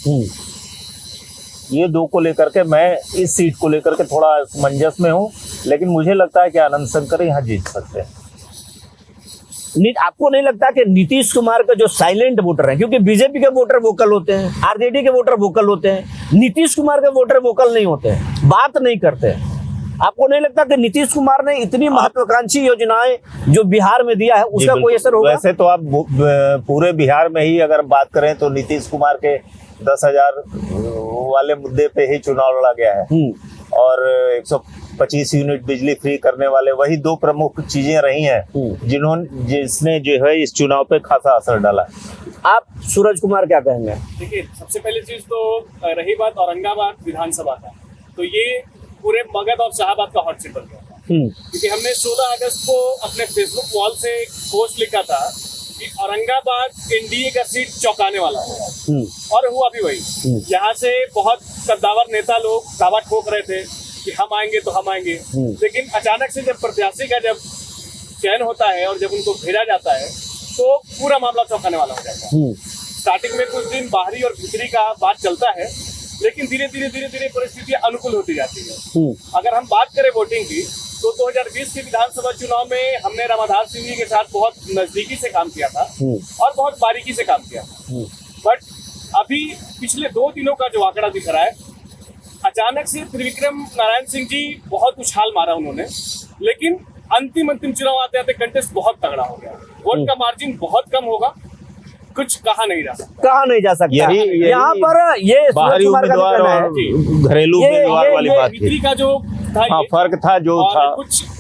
ये दो को लेकर के मैं इस सीट को लेकर के थोड़ा असमंजस में हूँ, लेकिन मुझे लगता है कि आनंद शंकर यहाँ जीत सकते हैं। आपको नहीं लगता कि नीतीश कुमार का जो साइलेंट वोटर है, क्योंकि बीजेपी के वोटर वोकल होते हैं, आरजेडी के वोटर वोकल होते हैं, नीतीश कुमार के वोटर वोकल नहीं होते हैं, बात नहीं करते हैं। आपको नहीं लगता कि नीतीश कुमार ने इतनी महत्वाकांक्षी योजनाएं जो बिहार में दिया है उसका कोई असर होगा? वैसे तो आप पूरे बिहार में ही अगर बात करें तो नीतीश कुमार के 10,000 वाले मुद्दे पे ही चुनाव लड़ा गया है, और 125 यूनिट बिजली फ्री करने वाले वही दो प्रमुख चीजें रही हैं जिसने जो है इस चुनाव पे खासा असर डाला। आप सूरज कुमार क्या कहेंगे? देखिए, सबसे पहली चीज तो रही बात औरंगाबाद विधानसभा का, तो ये पूरे मगध और शाहबाद का हॉट सीट बन गया था, क्योंकि हमने 16 अगस्त को अपने फेसबुक वॉल से पोस्ट लिखा था कि औरंगाबाद एनडीए का सीट चौंकाने वाला है, और हुआ भी वही। यहाँ से बहुत कद्दावर नेता लोग दावा ठोक रहे थे कि हम आएंगे तो हम आएंगे, लेकिन अचानक से जब प्रत्याशी का जब चयन होता है और जब उनको भेजा जाता है तो पूरा मामला चौंकाने वाला हो जाता है। स्टार्टिंग में कुछ दिन बाहरी और भीतरी का बात चलता है, लेकिन धीरे धीरे परिस्थितियां अनुकूल होती जाती है। अगर हम बात करें वोटिंग की, तो 2020 के विधानसभा चुनाव में हमने रामाधार सिंह जी के साथ बहुत नजदीकी से काम किया था और बहुत बारीकी से काम किया था, बट अभी पिछले 2 दिनों का जो आंकड़ा दिख रहा है, अचानक से त्रिविक्रम नारायण सिंह जी बहुत उछाल मारा उन्होंने, लेकिन अंतिम चुनाव आते आते कंटेस्ट बहुत तगड़ा हो गया, वोट का मार्जिन बहुत कम होगा, कुछ कहा नहीं जा सकता। यहाँ पर ये बाहरी उम्मीदवार और घरेलू उम्मीदवार वाली बात थी, का जो हाँ फर्क था जो था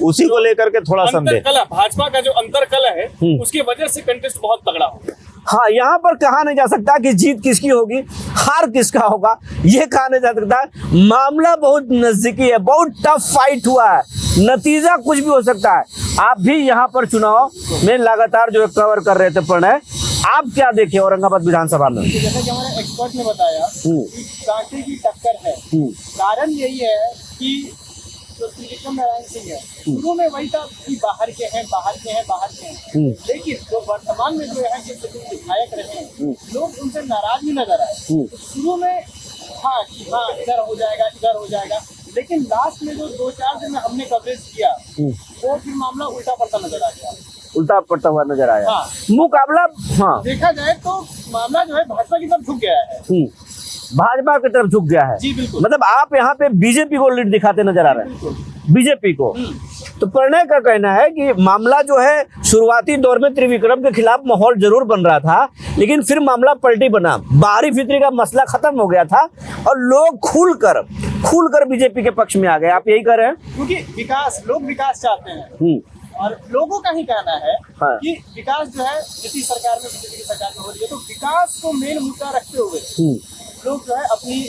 उसी को लेकर के थोड़ा संदेह, भाजपा का जो अंतरकल है उसकी वजह से कंटेस्ट बहुत तगड़ा हो गया। हाँ, यहाँ पर कहा नहीं जा सकता कि जीत किसकी होगी, हार किसका होगा, ये कहा नहीं जा सकता। मामला बहुत नजदीकी है, बहुत टफ फाइट हुआ है, नतीजा कुछ भी हो सकता है। आप भी यहाँ पर चुनाव में लगातार जो कवर कर रहे थे प्रणय, आप क्या देखे औरंगाबाद विधानसभा में? जैसा कि हमारे एक्सपर्ट ने बताया कि कांटे की टक्कर है, कारण यही है कि जो त्रिविक्रम नारायण सिंह है, शुरू में वही था कि बाहर के हैं, लेकिन जो वर्तमान में जो है विधायक रहे हैं, लोग उनसे नाराज भी नजर आए। तो शुरू में हाँ इधर हो जाएगा, लेकिन लास्ट में जो 2-4 दिन में हमने कवरेज किया, वो फिर मामला उल्टा पड़ता नजर आया। हाँ। मुकाबला देखा जाए तो मामला जो है भाजपा की तरफ झुक गया है, भाजपा की तरफ झुक गया है। जी बिल्कुल। मतलब आप यहाँ पे बीजेपी को लीड दिखाते नजर आ रहे हैं, बीजेपी को। तो प्रणय का कहना है कि मामला जो है शुरुआती दौर में त्रिविक्रम के खिलाफ माहौल जरूर बन रहा था, लेकिन फिर मामला पलटी बना, बाहरी फितरी का मसला खत्म हो गया था और लोग खुलकर खुलकर बीजेपी के पक्ष में आ गए। आप यही कह रहे हैं? क्योंकि विकास, लोग विकास चाहते हैं और लोगों का ही कहना है हाँ। कि विकास जो है नीतीश सरकार में, बीजेपी की सरकार में हो रही है, तो विकास को मेन मुद्दा रखते हुए लोग जो है अपनी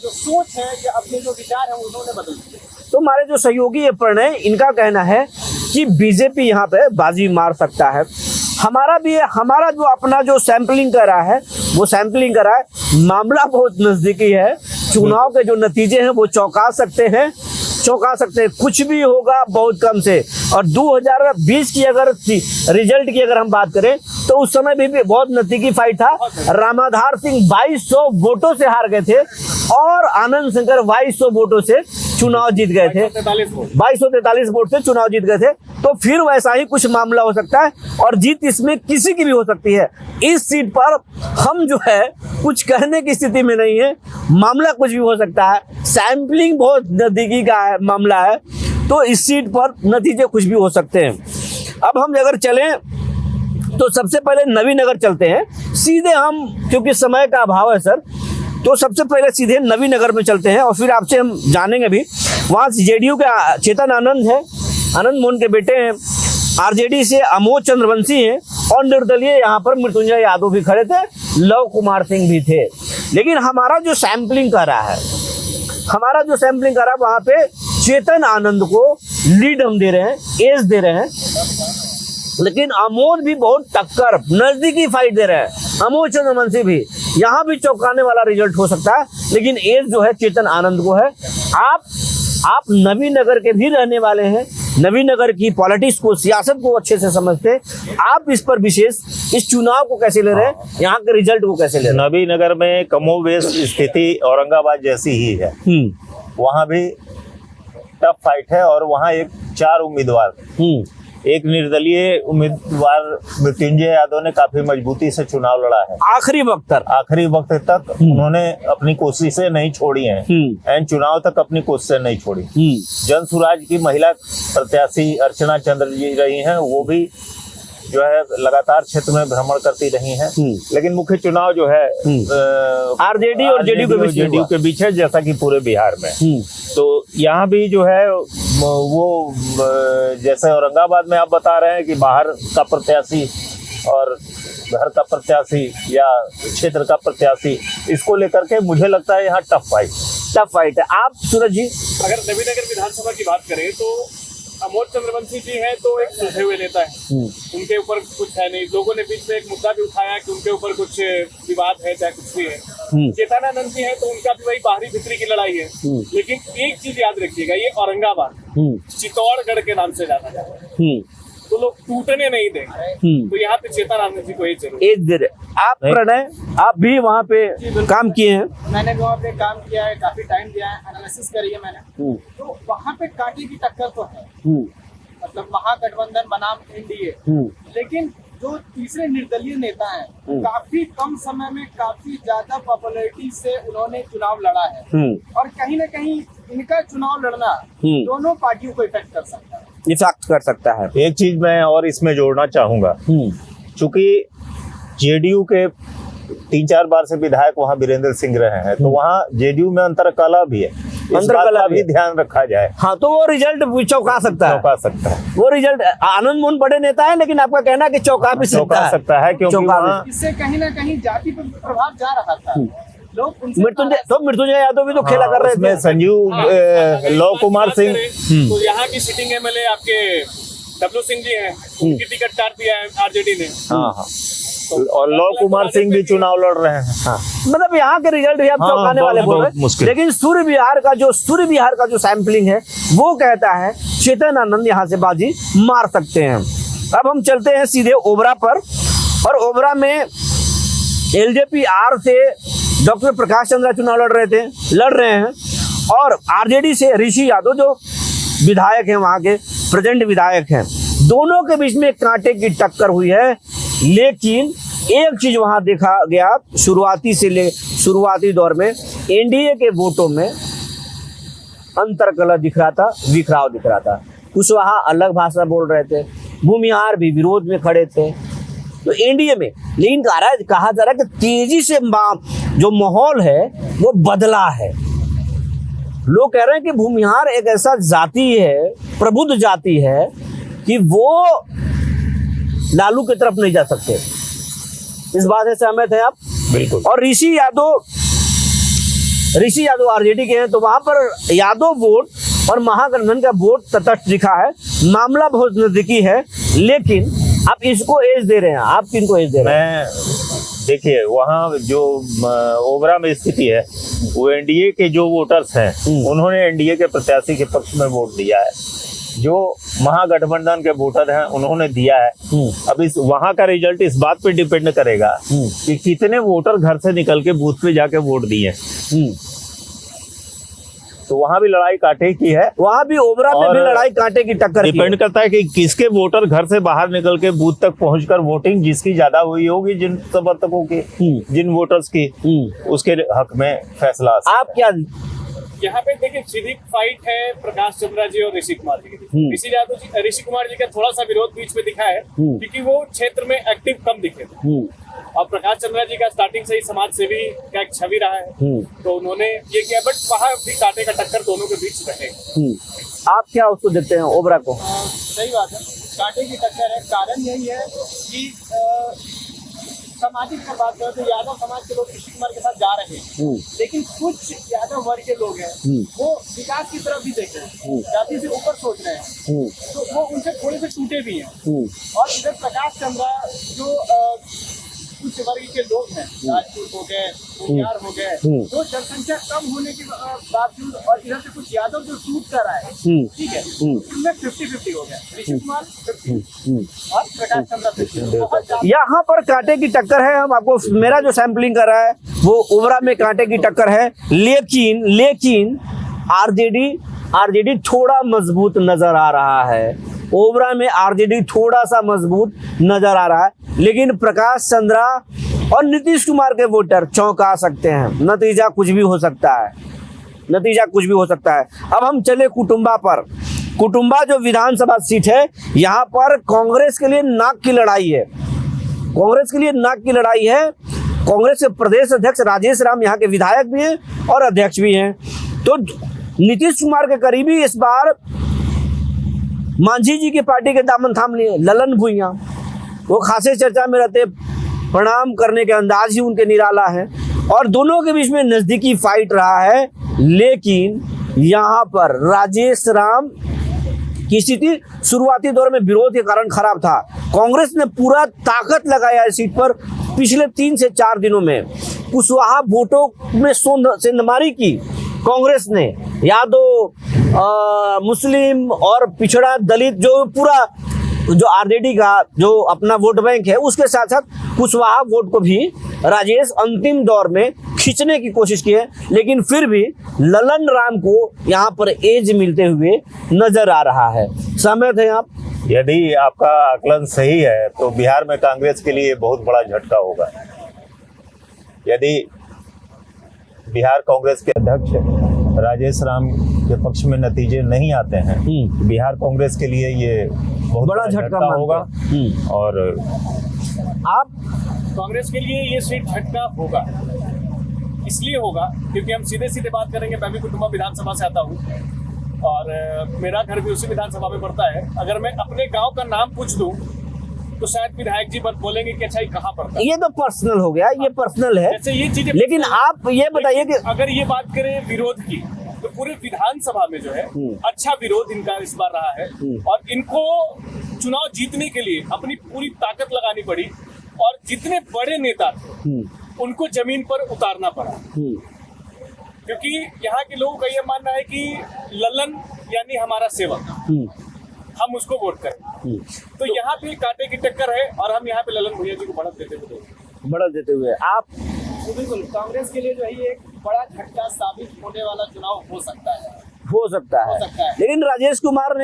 जो सोच है या अपने जो विचार है उन्होंने बदल दिए। तो हमारे जो सहयोगी है प्रणय, इनका कहना है कि बीजेपी यहाँ पे बाजी मार सकता है। हमारा भी है, हमारा जो अपना जो सैंपलिंग कर रहा है वो सैंपलिंग कर रहा है। मामला बहुत नजदीकी है, चुनाव के जो नतीजे हैं वो चौंका सकते हैं, कुछ भी होगा बहुत कम से। और 2020 की अगर रिजल्ट की अगर हम बात करें तो उस समय भी बहुत नजदीकी फाइट था। रामाधार सिंह 2200 वोटों से हार गए थे और आनंद शंकर 2200 वोटों से चुनाव जीत गए थे, 2243 वोट से चुनाव जीत गए थे। तो फिर वैसा ही कुछ मामला हो सकता है और जीत इसमें किसी की भी हो सकती है। इस सीट पर हम जो है कुछ कहने की स्थिति में नहीं है, मामला कुछ भी हो सकता है। सैंपलिंग बहुत नजदीकी का है, मामला है, तो इस सीट पर नतीजे कुछ भी हो सकते हैं। अब हम अगर चलें तो सबसे पहले नवीनगर चलते हैं सीधे हम, क्योंकि समय का अभाव है सर, तो सबसे पहले सीधे नवीनगर में चलते हैं और फिर आपसे हम जानेंगे भी। वहाँ जेडीयू के चेतन आनंद है, आनंद मोहन के बेटे हैं, आरजेडी से अमोद चंद्रवंशी हैं और निर्दलीय यहाँ पर मृत्युंजय यादव भी खड़े थे, लव कुमार सिंह भी थे। लेकिन हमारा जो सैंपलिंग कर रहा है, वहाँ पे चेतन आनंद को लीड हम दे रहे हैं, एज दे रहे हैं। लेकिन अमोद भी बहुत टक्कर, नजदीकी फाइट दे रहे हैं। अमोद चंद्रवंशी भी, यहाँ भी चौंकाने वाला रिजल्ट हो सकता है, लेकिन एज जो है चेतन आनंद को है। आप नवीनगर के भी रहने वाले हैं, नवीनगर की पॉलिटिक्स को, सियासत को अच्छे से समझते हैं। आप इस पर विशेष इस चुनाव को कैसे ले रहे हैं, यहाँ के रिजल्ट को कैसे ले रहे हैं? नवीनगर में कमोबेश स्थिति औरंगाबाद जैसी ही है। वहाँ भी टफ फाइट है और वहाँ 4 उम्मीदवार, एक निर्दलीय उम्मीदवार मृत्युंजय यादव ने काफी मजबूती से चुनाव लड़ा है। आखिरी वक्त तक उन्होंने अपनी कोशिशें नहीं छोड़ी हैं, एंड चुनाव तक अपनी कोशिशें नहीं छोड़ी। जन सुराज की महिला प्रत्याशी अर्चना चंद्र जी रही हैं, वो भी जो है लगातार क्षेत्र में भ्रमण करती रही हैं। लेकिन मुख्य चुनाव जो है आरजेडी और जेडीयू के बीच है, जैसा कि पूरे बिहार में। तो यहाँ भी जो है वो जैसे औरंगाबाद में आप बता रहे हैं कि बाहर का प्रत्याशी और घर का प्रत्याशी या क्षेत्र का प्रत्याशी, इसको लेकर के मुझे लगता है यहाँ टफ फाइट है। आप सूरज जी, अगर नवीनगर विधानसभा की बात करें तो अमोद चंद्रवंशी जी हैं तो एक सुलझे हुए नेता है, उनके ऊपर कुछ है नहीं। लोगों ने बीच में एक मुद्दा भी उठाया कि उनके ऊपर कुछ विवाद है, चाहे कुछ भी है। चेतनानंद जी है तो उनका भी वही बाहरी भीतरी की लड़ाई है। लेकिन एक चीज याद रखिएगा, ये औरंगाबाद चित्तौड़गढ़ के नाम से जाना जाता है, तो लोग टूटने नहीं देंगे। तो यहाँ पे चेतनानंद जी को एक जरूर। आप प्रणय, आप भी वहाँ पे काम किए हैं? मैंने वहाँ पे काम किया है, काफी टाइम दिया है, एनालिसिस करी है मैंने। तो वहाँ पे कांटे की टक्कर तो है, मतलब महागठबंधन बनाम एनडीए। लेकिन जो तीसरे निर्दलीय नेता हैं, काफी कम समय में काफी ज्यादा पॉपुलैरिटी से उन्होंने चुनाव लड़ा है और कहीं न कहीं इनका चुनाव लड़ना दोनों पार्टियों को इफेक्ट कर सकता है। एक चीज मैं और इसमें जोड़ना चाहूंगा, चूंकि जेडीयू के 3-4 बार से विधायक वहाँ वीरेंद्र सिंह रहे हैं, तो वहाँ जेडीयू में अंतरकला भी है, अंतरकला भी ध्यान रखा जाए। हाँ, तो वो रिजल्ट चौंका सकता है। वो रिजल्ट, आनंद मोहन बड़े नेता है, लेकिन आपका कहना है कि चौंका सकता है क्योंकि इससे कहीं ना कहीं जाति पर प्रभाव जा रहा था। मृत्युंजय यादव भी तो खेला कर रहे थे, संजीव लव कुमार सिंह। तो यहाँ की सिटिंग एमएलए आपके डब्लू सिंह जी हैं, उनकी टिकट काट दिया है आरजेडी ने। और लव कुमार सिंह भी चुनाव लड़ रहे हैं। मतलब यहाँ के रिजल्ट भी आप चौंकाने वाले बोल रहे हैं। लेकिन सूर्य बिहार का जो सैंपलिंग है वो कहता है चेतन आनंद यहाँ से बाजी मार सकते हैं। अब हम चलते हैं सीधे ओबरा पर, और ओबरा में एलजेपी आर से डॉक्टर प्रकाश चंद्रा चुनाव लड़ रहे हैं और आरजेडी से ऋषि यादव जो विधायक हैं, वहाँ के प्रेजेंट विधायक हैं। दोनों के बीच में कांटे की टक्कर हुई है। लेकिन एक चीज वहां देखा गया, शुरुआती दौर में एनडीए के वोटों में अंतरकलह दिख रहा था, बिखराव दिख रहा था। कुशवाहा अलग भाषा बोल रहे थे, भूमिहार भी विरोध में खड़े थे, तो एनडीए में। लेकिन कहा जा रहा है कि तेजी से जो माहौल है वो बदला है। लोग कह रहे हैं कि भूमिहार एक ऐसा जाति है, प्रबुद्ध जाति है कि वो लालू की तरफ नहीं जा सकते। इस बात से सहमत हैं आप? बिल्कुल। और ऋषि यादव आरजेडी के हैं, तो वहां पर यादव वोट और महागठबंधन का वोट तटस्थ दिखा है। मामला बहुत नजदीकी है, लेकिन आप इसको एज दे रहे हैं। आप किनको एज दे रहे हैं? मैं देखिए, वहाँ जो ओबरा में स्थिति है, वो एनडीए के जो वोटर्स हैं उन्होंने एनडीए के प्रत्याशी के पक्ष में वोट दिया है। जो महागठबंधन के वोटर हैं उन्होंने दिया है। अब इस वहाँ का रिजल्ट इस बात पे डिपेंड करेगा कि कितने वोटर घर से निकल के बूथ पे जाके वोट दिए। तो वहाँ भी लड़ाई कांटे की है, वहां भी ओबरा में भी लड़ाई कांटे की टक्कर की है। डिपेंड करता है कि किसके वोटर घर से बाहर निकल के बूथ तक पहुंचकर वोटिंग जिसकी ज्यादा हुई होगी, जिन समर्थकों की, जिन वोटर्स की, उसके हक में फैसला। आप क्या यहाँ पे देखिए सीधी फाइट है प्रकाश चंद्रा जी और ऋषि कुमार जी की। ऋषि कुमार जी का थोड़ा सा विरोध बीच में दिखा है क्योंकि वो क्षेत्र में एक्टिव कम दिखे थे। और प्रकाश चंद्रा जी का स्टार्टिंग से ही समाज सेवी का एक छवि रहा है, तो उन्होंने ये किया, बट वहाँ भी कांटे का टक्कर दोनों के बीच रहे। आप क्या उसको देखते हैं ओबरा को? सही बात है, कांटे की टक्कर है। कारण यही है कि सामाजिक पर बात करें तो यादव समाज के लोग ऋषि कुमार के साथ जा रहे हैं, लेकिन कुछ यादव वर्ग के लोग हैं वो विकास की तरफ भी देख रहे हैं, जाति से ऊपर सोच रहे हैं, तो वो उनसे थोड़े से टूटे भी हैं। और इधर प्रकाश चंद्रा जो कुछ वर्ग के लोग हैं, राजपूत हो गए, भूमिहार हो गए, तो जनसंख्या कम होने के बावजूद और इधर से कुछ यादव जो टूट कर आए, ठीक है, इनमें 50-50 हो गया। ऋषि कुमार 50 और प्रकाश चंद्रा 50। यहाँ पर कांटे की टक्कर है। हम आपको मेरा जो सैंपलिंग कर रहा है वो ओबरा में कांटे की टक्कर है, लेकिन आरजेडी थोड़ा मजबूत नजर आ रहा है। ओबरा में आरजेडी थोड़ा सा मजबूत नजर आ रहा है, लेकिन प्रकाश चंद्रा और नीतीश कुमार के वोटर चौंका सकते हैं। नतीजा कुछ भी हो सकता है। अब हम चले कुटुंबा पर। कुटुंबा जो विधानसभा सीट है, यहाँ पर कांग्रेस के लिए नाक की लड़ाई है। कांग्रेस के प्रदेश अध्यक्ष राजेश राम यहाँ के विधायक भी हैं और अध्यक्ष भी हैं। तो नीतीश कुमार के करीबी इस बार मांझी जी की पार्टी के दामन थाम लिए, ललन भुइयां। वो खासे चर्चा में रहते, प्रणाम करने के अंदाज ही उनके निराला है और दोनों के बीच में नजदीकी फाइट रहा है। लेकिन यहाँ पर राजेश राम की स्थिति शुरुआती दौर में विरोध के कारण खराब था। कांग्रेस ने पूरा ताकत लगाया इस सीट पर। पिछले 3 से 4 दिनों में कुशवाहा वोटों में सेंधमारी की कांग्रेस ने। यादव, मुस्लिम और पिछड़ा दलित जो आरजेडी का जो अपना वोट बैंक है, उसके साथ साथ कुशवाहा वोट को भी राजेश अंतिम दौर में खींचने की कोशिश की है, लेकिन फिर भी ललन राम को यहाँ पर एज मिलते हुए नजर आ रहा है। सहमत हैं आप? यदि आपका आकलन सही है तो बिहार में कांग्रेस के लिए बहुत बड़ा झटका होगा। यदि बिहार कांग्रेस के अध्यक्ष राजेश राम के पक्ष में नतीजे नहीं आते हैं, बिहार कांग्रेस के लिए ये बहुत बड़ा झटका होगा। और आप कांग्रेस के लिए ये सीट झटका होगा, इसलिए होगा क्योंकि हम सीधे बात करेंगे। मैं भी कुटुंबा विधानसभा से आता हूँ और मेरा घर भी उसी विधानसभा में पड़ता है। अगर मैं अपने गांव का नाम पूछ दूं तो शायद विधायक जी बोलेंगे कि अच्छा ये कहाँ पड़ता है। ये तो पर्सनल हो गया, ये पर्सनल है। जैसे ये चीजें, लेकिन आप ये बताइए कि अगर ये बात करें विरोध की, तो पूरे विधानसभा में जो है अच्छा विरोध इनका इस बार रहा है और इनको चुनाव जीतने के लिए अपनी पूरी ताकत लगानी पड़ी और जितने बड़े नेता थे उनको जमीन पर उतारना पड़ा, क्योंकि यहाँ के लोगों का ये मानना है कि ललन यानी हमारा सेवक, हम उसको वोट करें। तो यहाँ पे कांटे की टक्कर है और हम यहाँ पे ललन भैया जी को बढ़त देते हुए आप बिल्कुल कांग्रेस के लिए जो है ये एक बड़ा झटका साबित होने वाला चुनाव हो सकता है। लेकिन राजेश कुमार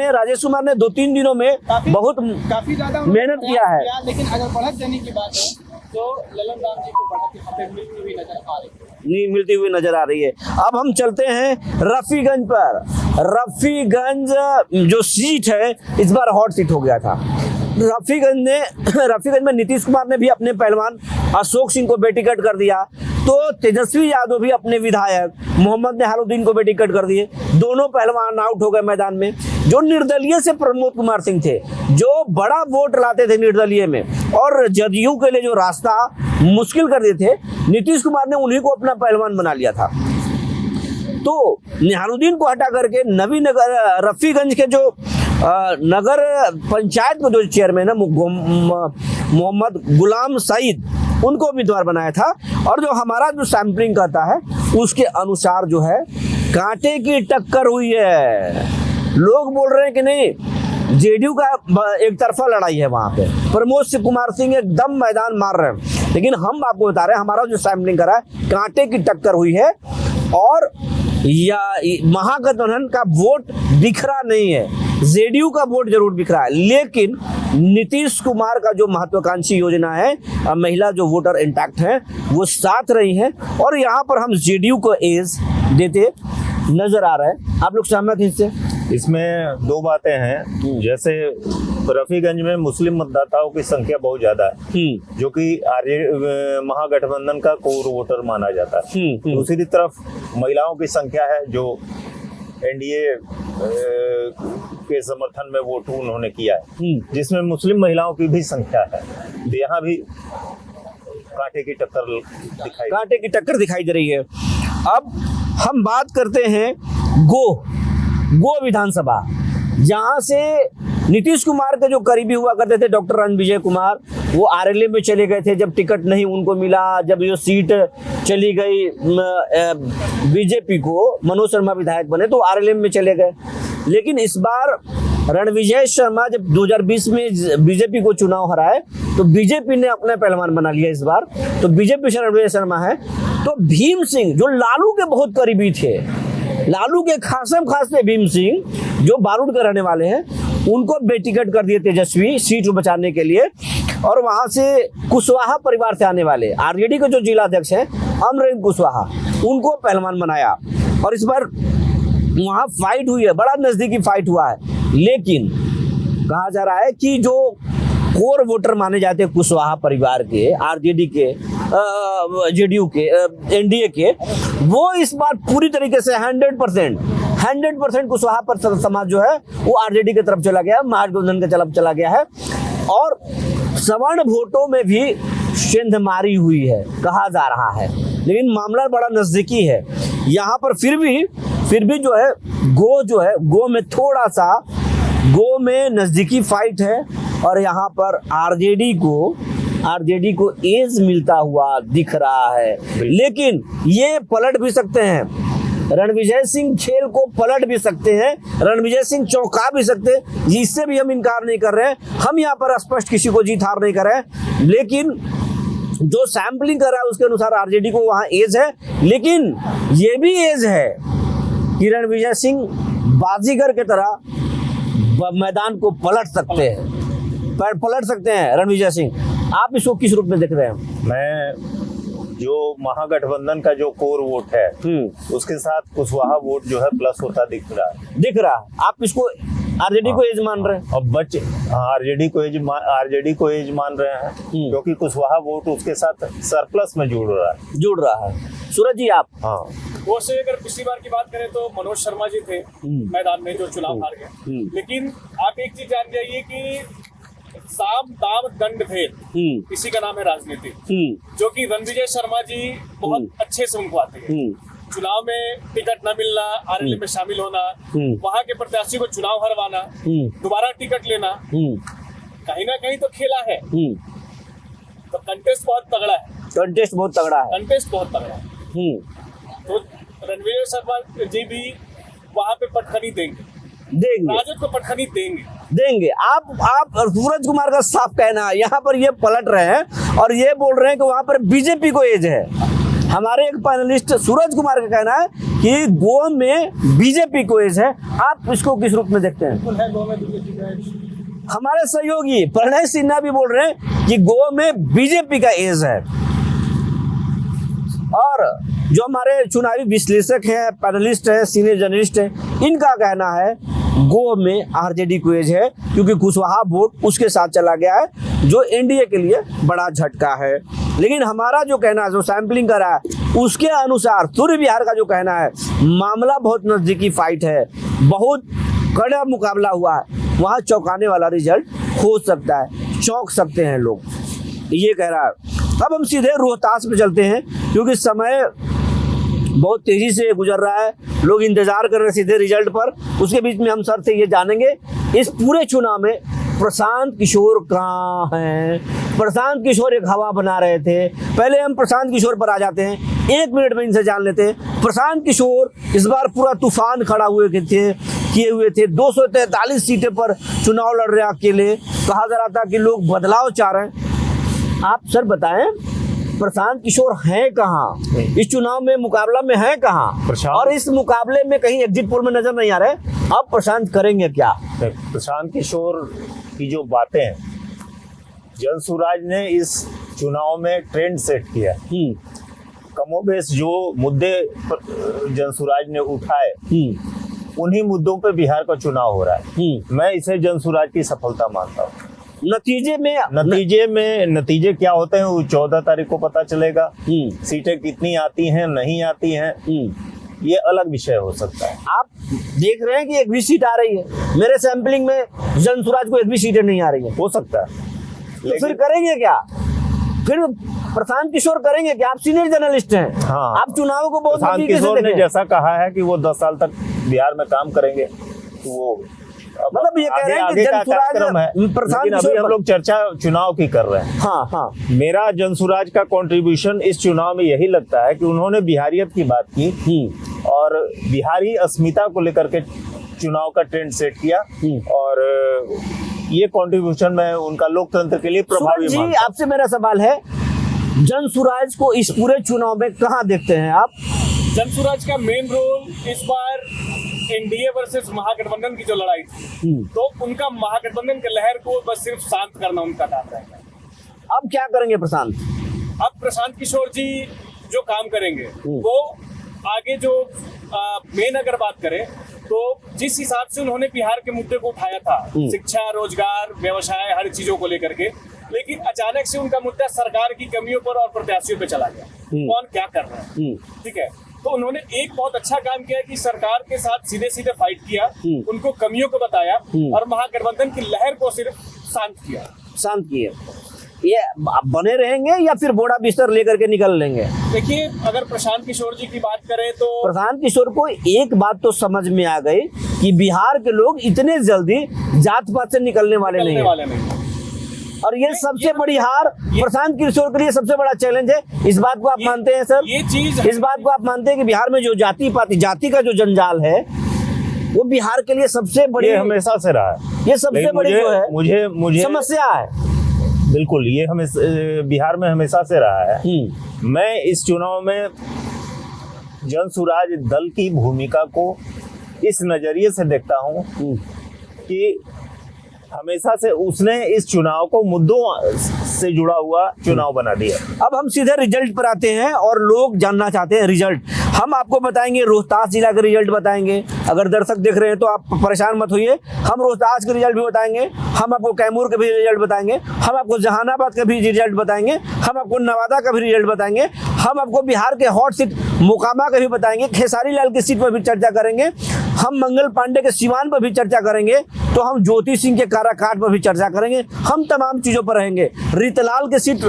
ने 2-3 दिनों में काफी ज्यादा मेहनत किया है। लेकिन अगर बढ़त देने की बात है तो ललन राम जी को बढ़त यहाँ पे मिलती हुई नजर आ रही है। अब हम चलते हैं रफीगंज पर। रफीगंज जो सीट है इस बार हॉट सीट हो गया था। रफीगंज में नीतीश कुमार ने भी अपने पहलवान अशोक सिंह को बेटिकट कर दिया। तो तेजस्वी यादव भी अपने विधायक मोहम्मद निहारुद्दीन को भी टिकट कर दिए, दोनों पहलवान आउट हो गए मैदान में। जो निर्दलीय से प्रमोद कुमार सिंह थे, जो बड़ा वोट लाते थे निर्दलीय में और जदयू के लिए जो रास्ता मुश्किल कर दिए थे, नीतीश कुमार ने उन्हीं को अपना पहलवान बना लिया था। तो निहारुद्दीन को हटा करके नवीनगर रफीगंज के जो नगर पंचायत को जो चेयरमैन है मोहम्मद गुलाम सईद, उनको उम्मीदवार बनाया था। और जो हमारा जो सैंपलिंग करता है उसके अनुसार जो है कांटे की टक्कर हुई है। लोग बोल रहे हैं कि नहीं, जेडीयू का एक तरफा लड़ाई है वहां पे, प्रमोद कुमार सिंह एकदम मैदान मार रहे हैं। लेकिन हम आपको बता रहे हैं, हमारा जो सैंपलिंग करा है, कांटे की टक्कर हुई है और या महागठबंधन का वोट बिखरा नहीं है, जेडीयू का वोट जरूर बिखरा है। लेकिन नीतीश कुमार का जो महत्वाकांक्षी योजना है, महिला जो वोटर इंटैक्ट है, वो साथ रही है और यहाँ पर हम जेडीयू को एज देते नजर आ रहे हैं। आप लोग सहमत हैं इससे? इसमें दो बातें हैं। जैसे रफीगंज में मुस्लिम मतदाताओं की संख्या बहुत ज्यादा है, जो कि महागठबंधन का कोर वोटर माना जाता है। दूसरी तरफ महिलाओं की संख्या है जो एनडीए के समर्थन में वोट उन्होंने किया है, जिसमें मुस्लिम महिलाओं की भी संख्या है। तो यहाँ भी कांटे की टक्कर दिखाई दे रही है। अब हम बात करते हैं गो विधानसभा, जहां से नीतीश कुमार के जो करीबी हुआ करते थे डॉक्टर रणविजय कुमार, वो आरएलए में चले गए थे जब टिकट नहीं उनको मिला। जब ये सीट चली गई बीजेपी को, मनोज शर्मा विधायक बने तो आरएलए में चले गए। लेकिन इस बार रणविजय शर्मा जब 2020 में बीजेपी को चुनाव हराए तो बीजेपी ने अपना पहलवान बना लिया इस बार। तो बीजेपी से रणविजय शर्मा है। तो भीम सिंह जो लालू के बहुत करीबी थे, लालू के खासम खास थे भीम सिंह, जो बारूद के रहने वाले हैं, उनको बेटिकट कर दिए तेजस्वी सीट को बचाने के लिए। और वहां से कुशवाहा परिवार से आने वाले आरजेडी के जो जिला अध्यक्ष हैं अमरेंद्र कुशवाहा, उनको पहलवान बनाया। और इस बार वहां फाइट हुई है, बड़ा नजदीकी फाइट हुआ है। लेकिन कहा जा रहा है कि जो कोर वोटर माने जाते हैं कुशवाहा परिवार के, आरजेडी के, जेडीयू के, एनडीए के, वो इस बार पूरी तरीके से 100% कुशवाहा पर समाज जो है वो आरजेडी की तरफ चला गया, महागठबंधन की तरफ चला गया है। और सवर्ण वोटों में भी सेंधमारी हुई है कहा जा रहा है। लेकिन मामला बड़ा नजदीकी है यहाँ पर। फिर भी जो है गो में थोड़ा सा गो में नजदीकी फाइट है। और यहाँ पर आरजेडी को एज मिलता हुआ दिख रहा है। लेकिन ये पलट भी सकते हैं, रणविजय सिंह खेल को पलट भी सकते हैं, रणविजय सिंह चौंका भी सकते हैं, जिससे भी हम इनकार नहीं कर रहे हैं। हम यहाँ पर स्पष्ट किसी को जीत हार नहीं कर रहे हैं। लेकिन जो सैंपलिंग कर रहा है उसके अनुसार आरजेडी को वहाँ एज है। लेकिन ये भी एज है कि रणविजय सिंह बाजीगर की तरह मैदान को पलट सकते हैं रणविजय सिंह। आप इसको किस रूप में देख रहे हैं? मैं जो महागठबंधन का जो कोर वोट है उसके साथ कुशवाहा वोट जो है प्लस होता दिख रहा है। आप इसको आरजेडी को एज मान रहे हैं? अब आरजेडी को एज मान रहे हैं क्योंकि कुशवाहा वोट उसके साथ सरप्लस में जुड़ रहा है। सूरज जी आप? हाँ, वो से अगर पिछली बार की बात करें तो मनोज शर्मा जी थे मैदान में जो चुनाव हार गए। लेकिन आप एक चीज जान जाइए कि साम दाम दंड भेद इसी का नाम है राजनीति, जो कि रणविजय शर्मा जी बहुत अच्छे से उनको आते हैं। चुनाव में टिकट न मिलना, आरएलए में शामिल होना, वहां के प्रत्याशी को चुनाव हरवाना, दोबारा टिकट लेना, कहीं ना कहीं तो खेला है। तो कंटेस्ट बहुत तगड़ा है। तो रणवीर शर्मा जी भी वहां पे पटखनी देंगे, राजद को पटखनी देंगे। आप सूरज कुमार का साफ कहना है, यहाँ पर ये पलट रहे हैं और ये बोल रहे हैं कि वहां पर बीजेपी को एज है। हमारे एक पैनलिस्ट सूरज कुमार का कहना है कि गो में बीजेपी को एज है। आप इसको किस रूप में देखते हैं? हमारे सहयोगी प्रणय सिन्हा भी बोल रहे हैं कि गो में बीजेपी का एज है। और जो हमारे चुनावी विश्लेषक हैं, पैनलिस्ट हैं, सीनियर जर्नलिस्ट हैं, इनका कहना है गो में आरजेडी को एज है क्योंकि कुशवाहा वोट उसके साथ चला गया है, जो एनडीए के लिए बड़ा झटका है। लेकिन हमारा जो कहना है, जो सैंपलिंग करा है उसके अनुसार सूर्य विहार का जो कहना है, मामला बहुत नजदीकी फाइट है, बहुत कड़ा मुकाबला हुआ है, वहाँ चौंकाने वाला रिजल्ट हो सकता है, चौंक सकते हैं लोग, ये कह रहा है। अब हम सीधे रोहतास में चलते हैं, क्योंकि समय बहुत तेजी से गुजर रहा है, लोग इंतजार कर रहे हैं सीधे रिजल्ट पर। उसके बीच में हम सर से ये जानेंगे, इस पूरे चुनाव में प्रशांत किशोर कहाँ हैं। प्रशांत किशोर एक हवा बना रहे थे, पहले हम प्रशांत किशोर पर आ जाते हैं, 1 मिनट में इनसे जान लेते हैं। प्रशांत किशोर इस बार पूरा तूफान खड़ा किए हुए थे, 243 सीटें पर चुनाव लड़ रहे हैं अकेले। कहा जा रहा था कि लोग बदलाव चाह रहे हैं। आप सर बताएं, प्रशांत किशोर हैं कहाँ इस चुनाव में, मुकाबला में हैं कहाँ, और इस मुकाबले में कहीं एग्जिट पोल में नजर नहीं आ रहे, अब प्रशांत करेंगे क्या? प्रशांत किशोर की जो बातें हैं, जनसुराज ने इस चुनाव में ट्रेंड सेट किया। कमोबेश जो मुद्दे जनसुराज ने उठाए, उन्हीं मुद्दों पे बिहार का चुनाव हो रहा है। मैं इसे जनसुराज की सफलता मानता हूँ। नतीजे क्या होते हैं वो 14 तारीख को पता चलेगा। सीटें कितनी आती हैं, नहीं आती हैं, ये अलग विषय हो सकता है। आप देख रहे हैं कि एक भी सीट आ रही है, मेरे सैंपलिंग में जनसुराज को एक भी सीटें नहीं आ रही है। हो सकता है, तो फिर करेंगे क्या? फिर प्रशांत किशोर करेंगे क्या? आप सीनियर जर्नलिस्ट हैं, हाँ। आप चुनाव को बहुत प्रशांत किशोर ने जैसा कहा है कि वो 10 साल तक बिहार में काम करेंगे, तो वो मतलब ये कह रहे हैं कि जनसुराज लेकिन अभी हम लोग चर्चा चुनाव की कर रहे हैं। हाँ हाँ, मेरा जनसुराज का कंट्रीब्यूशन इस चुनाव में यही लगता है कि उन्होंने बिहारियत की बात की और बिहारी अस्मिता को लेकर के चुनाव का ट्रेंड सेट किया, और ये कंट्रीब्यूशन में उनका लोकतंत्र के लिए प्रभावी मानता हूं। आपसे मेरा सवाल है, जनसुराज को इस पूरे चुनाव में कहाँ देखते हैं आप? जनसुराज का मेन रोल इस बार एनडीए वर्सेस महागठबंधन की जो लड़ाई थी, तो उनका महागठबंधन के लहर को बस सिर्फ शांत करना उनका काम रहेगा। अब क्या करेंगे प्रशांत? अब प्रशांत किशोर जी जो काम करेंगे वो आगे जो मेन अगर बात करें तो जिस हिसाब से उन्होंने बिहार के मुद्दे को उठाया था, शिक्षा, रोजगार, व्यवसाय, हर चीजों को लेकर के, लेकिन अचानक से उनका मुद्दा सरकार की कमियों पर और प्रत्याशियों पे चला गया, कौन क्या कर रहा है। ठीक है, तो उन्होंने एक बहुत अच्छा काम किया कि सरकार के साथ सीधे सीधे फाइट किया, उनको कमियों को बताया और महागठबंधन की लहर को सिर्फ शांत किया। ये बने रहेंगे या फिर बोड़ा बिस्तर लेकर के निकल लेंगे? देखिए, अगर प्रशांत किशोर जी की बात करें तो प्रशांत किशोर को एक बात तो समझ में आ गई कि बिहार के लोग इतने जल्दी जात पात से निकलने वाले नहीं हैं। और ये सबसे बड़ी हार प्रशांत किशोर के लिए सबसे बड़ा चैलेंज है। इस बात को आप मानते हैं सर? ये चीज, इस बात को आप मानते हैं कि बिहार में जो जाति का जो जंजाल है वो बिहार के लिए सबसे बड़ी, ये हमेशा से रहा है, ये सबसे बड़ी जो है मुझे समस्या है। बिल्कुल, ये बिहार में हमेशा से रहा है। मैं इस चुनाव में जनसुराज दल की भूमिका को इस नजरिए से देखता हूं कि हमेशा से उसने इस चुनाव को मुद्दों से जुड़ा हुआ चुनाव बना दिया। अब हम सीधे रिजल्ट पर आते हैं और लोग जानना चाहते हैं रिजल्ट। हम आपको बताएंगे, रोहतास जिला के रिजल्ट बताएंगे। अगर दर्शक देख रहे हैं तो आप परेशान मत होइए, हम रोहतास के रिजल्ट भी बताएंगे, हम आपको कैमूर के भी रिजल्ट बताएंगे, हम आपको जहानाबाद का भी रिजल्ट बताएंगे, हम आपको नवादा का भी रिजल्ट बताएंगे, हम आपको बिहार के हॉट सीट मोकामा का भी बताएंगे, खेसारी लाल की सीट पर भी चर्चा करेंगे, हम मंगल पांडे के सिवान पर भी चर्चा करेंगे, तो हम ज्योति सिंह के काराकाट पर भी चर्चा करेंगे। हम तमाम चीजों पर रहेंगे। रीतलाल के सीट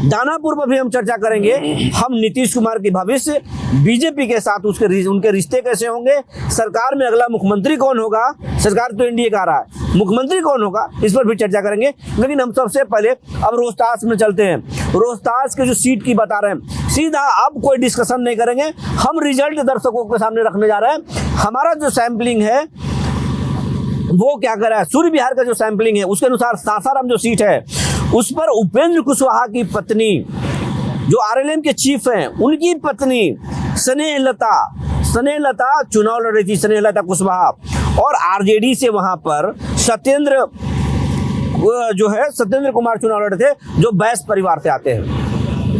दानापुर पर भी हम चर्चा करेंगे। हम नीतीश कुमार की भविष्य, बीजेपी के साथ उनके रिश्ते कैसे होंगे, सरकार में अगला मुख्यमंत्री कौन होगा, सरकार तो एनडीए का आ रहा है, मुख्यमंत्री कौन होगा, इस पर भी चर्चा करेंगे। लेकिन हम सबसे पहले अब रोहतास में चलते हैं। रोहतास के जो सीट की बता रहे हैं, सीधा अब कोई डिस्कशन नहीं करेंगे, हम रिजल्ट दर्शकों के सामने रखने जा रहे हैं। हमारा जो सैंपलिंग है वो क्या कर रहा है, सूर्य विहार का जो सैंपलिंग है उसके अनुसार सासाराम जो सीट है उस पर उपेंद्र कुशवाहा की पत्नी, जो आरएलएम के चीफ हैं, उनकी पत्नी स्नेहलता चुनाव लड़ रही थी, स्नेहलता कुशवाहा। और आरजेडी से वहां पर सत्येंद्र कुमार चुनाव लड़ रहे थे, जो बैस परिवार से आते हैं।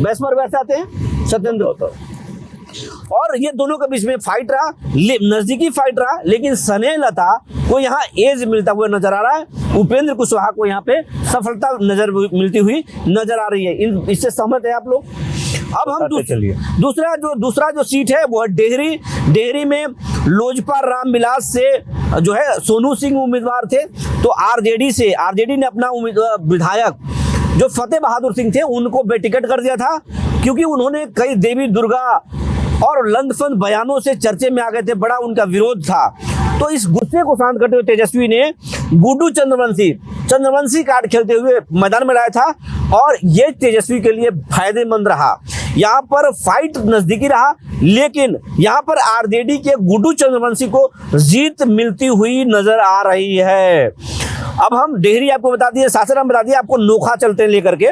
बैस परिवार से आते हैं सत्येंद्र। और ये दोनों के बीच में फाइट रहा, नजदीकी फाइट रहा, लेकिन स्नेह लता को यहाँ एज मिलता हुआ नजर आ रहा है। उपेंद्र कुशवाहा को यहाँ पे सफलता मिलती हुई नजर आ रही है। इससे सहमत है आप लोग? अब हम दूसरा जो सीट है वो है डेहरी में लोजपा रामविलास से जो है सोनू सिंह उम्मीदवार थे, तो आरजेडी ने अपना विधायक जो फतेह बहादुर सिंह थे उनको बेटिकट कर दिया था, क्योंकि उन्होंने कई देवी दुर्गा और लंदफंद बयानों से चर्चे में आ गए थे, बड़ा उनका विरोध था। तो इस गुस्से को शांत करते हुए तेजस्वी ने गुड्डू चंद्रवंशी कार्ड खेलते हुए मैदान में लाया था, और ये तेजस्वी के लिए फायदेमंद रहा। यहाँ पर फाइट नजदीकी रहा, लेकिन यहाँ पर आरजेडी के गुड्डू चंद्रवंशी को जीत मिलती हुई नजर आ रही है। अब हम डेहरी आपको बता दिए, सासाराम बता दिए, आपको नोखा चलते हैं लेकर के।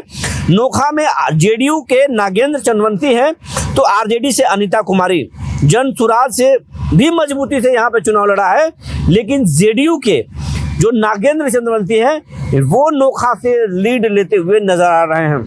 नोखा में जेडीयू के नागेंद्र चंद्रवंशी हैं, तो आरजेडी से अनिता कुमारी, जनसुराज से भी मजबूती से यहाँ पे चुनाव लड़ा है, लेकिन जेडीयू के जो नागेंद्र चंद्रवंशी हैं वो नोखा से लीड लेते हुए नजर आ रहे हैं।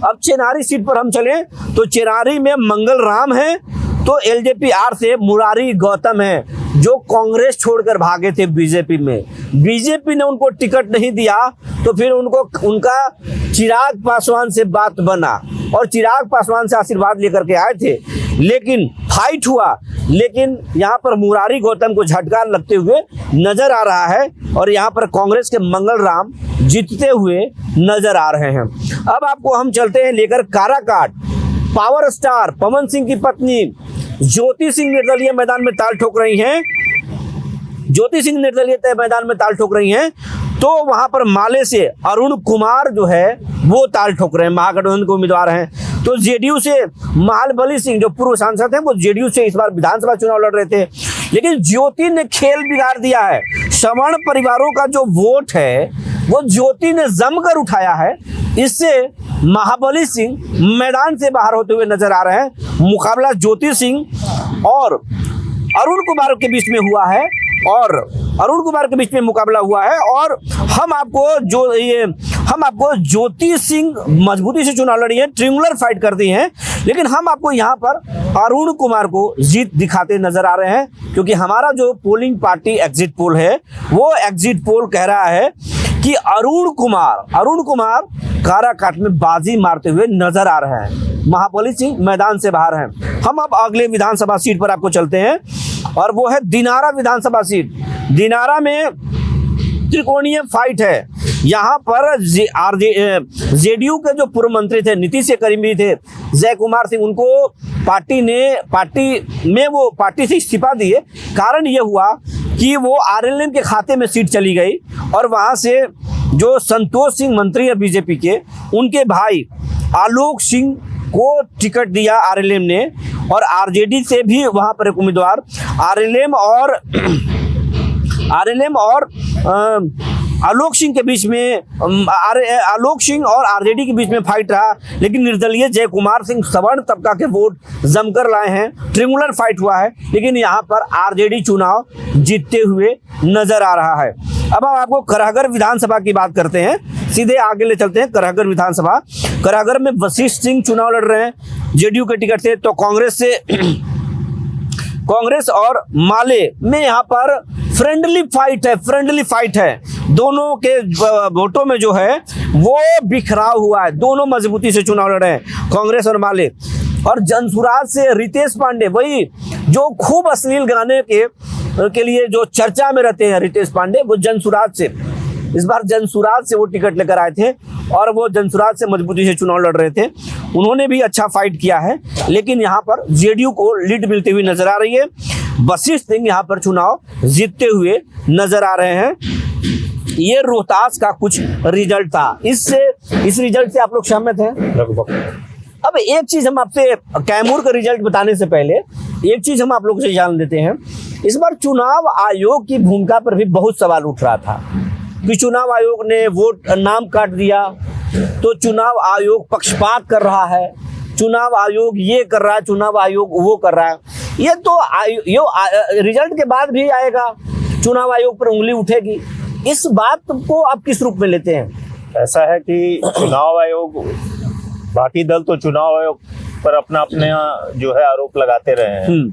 अब चेनारी सीट पर हम चलें तो चेनारी में मंगल राम है, तो एलजेपी-आर से मुरारी गौतम है, जो कांग्रेस छोड़कर भागे थे बीजेपी में। बीजेपी ने उनको टिकट नहीं दिया, तो फिर उनका चिराग पासवान से बात बना और चिराग पासवान से आशीर्वाद लेकर के आए थे, लेकिन फाइट हुआ, लेकिन यहाँ पर मुरारी गौतम को झटका लगते हुए नजर आ रहा है, और यहाँ पर कांग्रेस के मंगल राम जीतते हुए नजर आ रहे हैं। अब आपको हम चलते हैं लेकर काराकाट। पावर स्टार पवन सिंह की पत्नी ज्योति सिंह निर्दलीय मैदान में ताल ठोक रही हैं, तो वहां पर माले से अरुण कुमार जो है वो ताल ठोक रहे हैं, महागठबंधन के उम्मीदवार हैं। तो जेडीयू से महाबली सिंह जो पूर्व सांसद हैं वो जेडीयू से इस बार विधानसभा चुनाव लड़ रहे थे, लेकिन ज्योति ने खेल बिगाड़ दिया है। सवर्ण परिवारों का जो वोट है वो ज्योति ने जमकर उठाया है, इससे महाबली सिंह मैदान से बाहर होते हुए नजर आ रहे हैं। मुकाबला ज्योति सिंह और अरुण कुमार के बीच में हुआ है, मुकाबला हुआ है, और हम आपको ज्योति सिंह मजबूती से चुनाव लड़ी है, ट्रिंगुलर फाइट करती हैं, लेकिन हम आपको यहाँ पर अरुण कुमार को जीत दिखाते नजर आ रहे हैं, क्योंकि हमारा जो पोलिंग पार्टी एग्जिट पोल है वो एग्जिट पोल कह रहा है कि अरुण कुमार काराकाट में बाजी मारते हुए नजर आ रहे हैं। महाबली सिंह मैदान से बाहर हैं। हम अब अगले विधानसभा सीट पर आपको चलते हैं, और वो है दिनारा विधानसभा सीट। दिनारा में त्रिकोणीय फाइट है। यहाँ पर जेडीयू के जो पूर्व मंत्री थे, नीतीश के करीबी थे जय कुमार सिंह, उनको पार्टी से इस्तीफा दिए। कारण ये हुआ कि वो आरएलएम के खाते में सीट चली गई, और वहाँ से जो संतोष सिंह मंत्री है बीजेपी के, उनके भाई आलोक सिंह को टिकट दिया आरएलएम ने, और आरजेडी से भी वहाँ पर एक उम्मीदवार। आरएलएम और आलोक सिंह के बीच में आलोक सिंह और आरजेडी के बीच में फाइट रहा, लेकिन निर्दलीय जय कुमार सिंह सवर्ण तबका के वोट जमकर लाए हैं। ट्रिंगुलर फाइट हुआ है, लेकिन यहाँ पर आरजेडी चुनाव जीतते हुए नजर आ रहा है। अब हम आपको करहगर विधानसभा की बात करते हैं, सीधे आगे ले चलते हैं। करहगर विधानसभा, करहगर में वशिष्ठ सिंह चुनाव लड़ रहे हैं जेडीयू के टिकट से, तो कांग्रेस और माले में यहाँ पर फ्रेंडली फाइट है। दोनों के वोटों में जो है वो बिखराव हुआ है, दोनों मजबूती से चुनाव लड़ रहे हैं, कांग्रेस और माले। और जनसुराज से रितेश पांडे, वही जो खूब अश्लील गाने के लिए जो चर्चा में रहते हैं रितेश पांडे, वो जनसुराज से इस बार वो टिकट लेकर आए थे, और वो जनसुराज से मजबूती से चुनाव लड़ रहे थे। उन्होंने भी अच्छा फाइट किया है, लेकिन यहाँ पर जेडीयू को लीड मिलती हुई नजर आ रही है। वशिष्ठ सिंह यहाँ पर चुनाव जीतते हुए नजर आ रहे हैं। ये रोहतास का कुछ रिजल्ट था। इस रिजल्ट से आप लोग सहमत हैं? अब एक चीज हम आपसे, कैमूर का रिजल्ट बताने से पहले एक चीज हम आप लोगों से जान देते हैं। इस बार चुनाव आयोग की भूमिका पर भी बहुत सवाल उठ रहा था कि चुनाव आयोग ने वोट नाम काट दिया, तो चुनाव आयोग पक्षपात कर रहा है, चुनाव आयोग ये कर रहा है, चुनाव आयोग वो कर रहा है। ये तो रिजल्ट के बाद भी आएगा, चुनाव आयोग पर उंगली उठेगी। इस बात को आप किस रूप में लेते हैं? ऐसा है कि चुनाव आयोग, बाकी दल तो चुनाव आयोग पर अपना अपने जो है आरोप लगाते रहे हैं।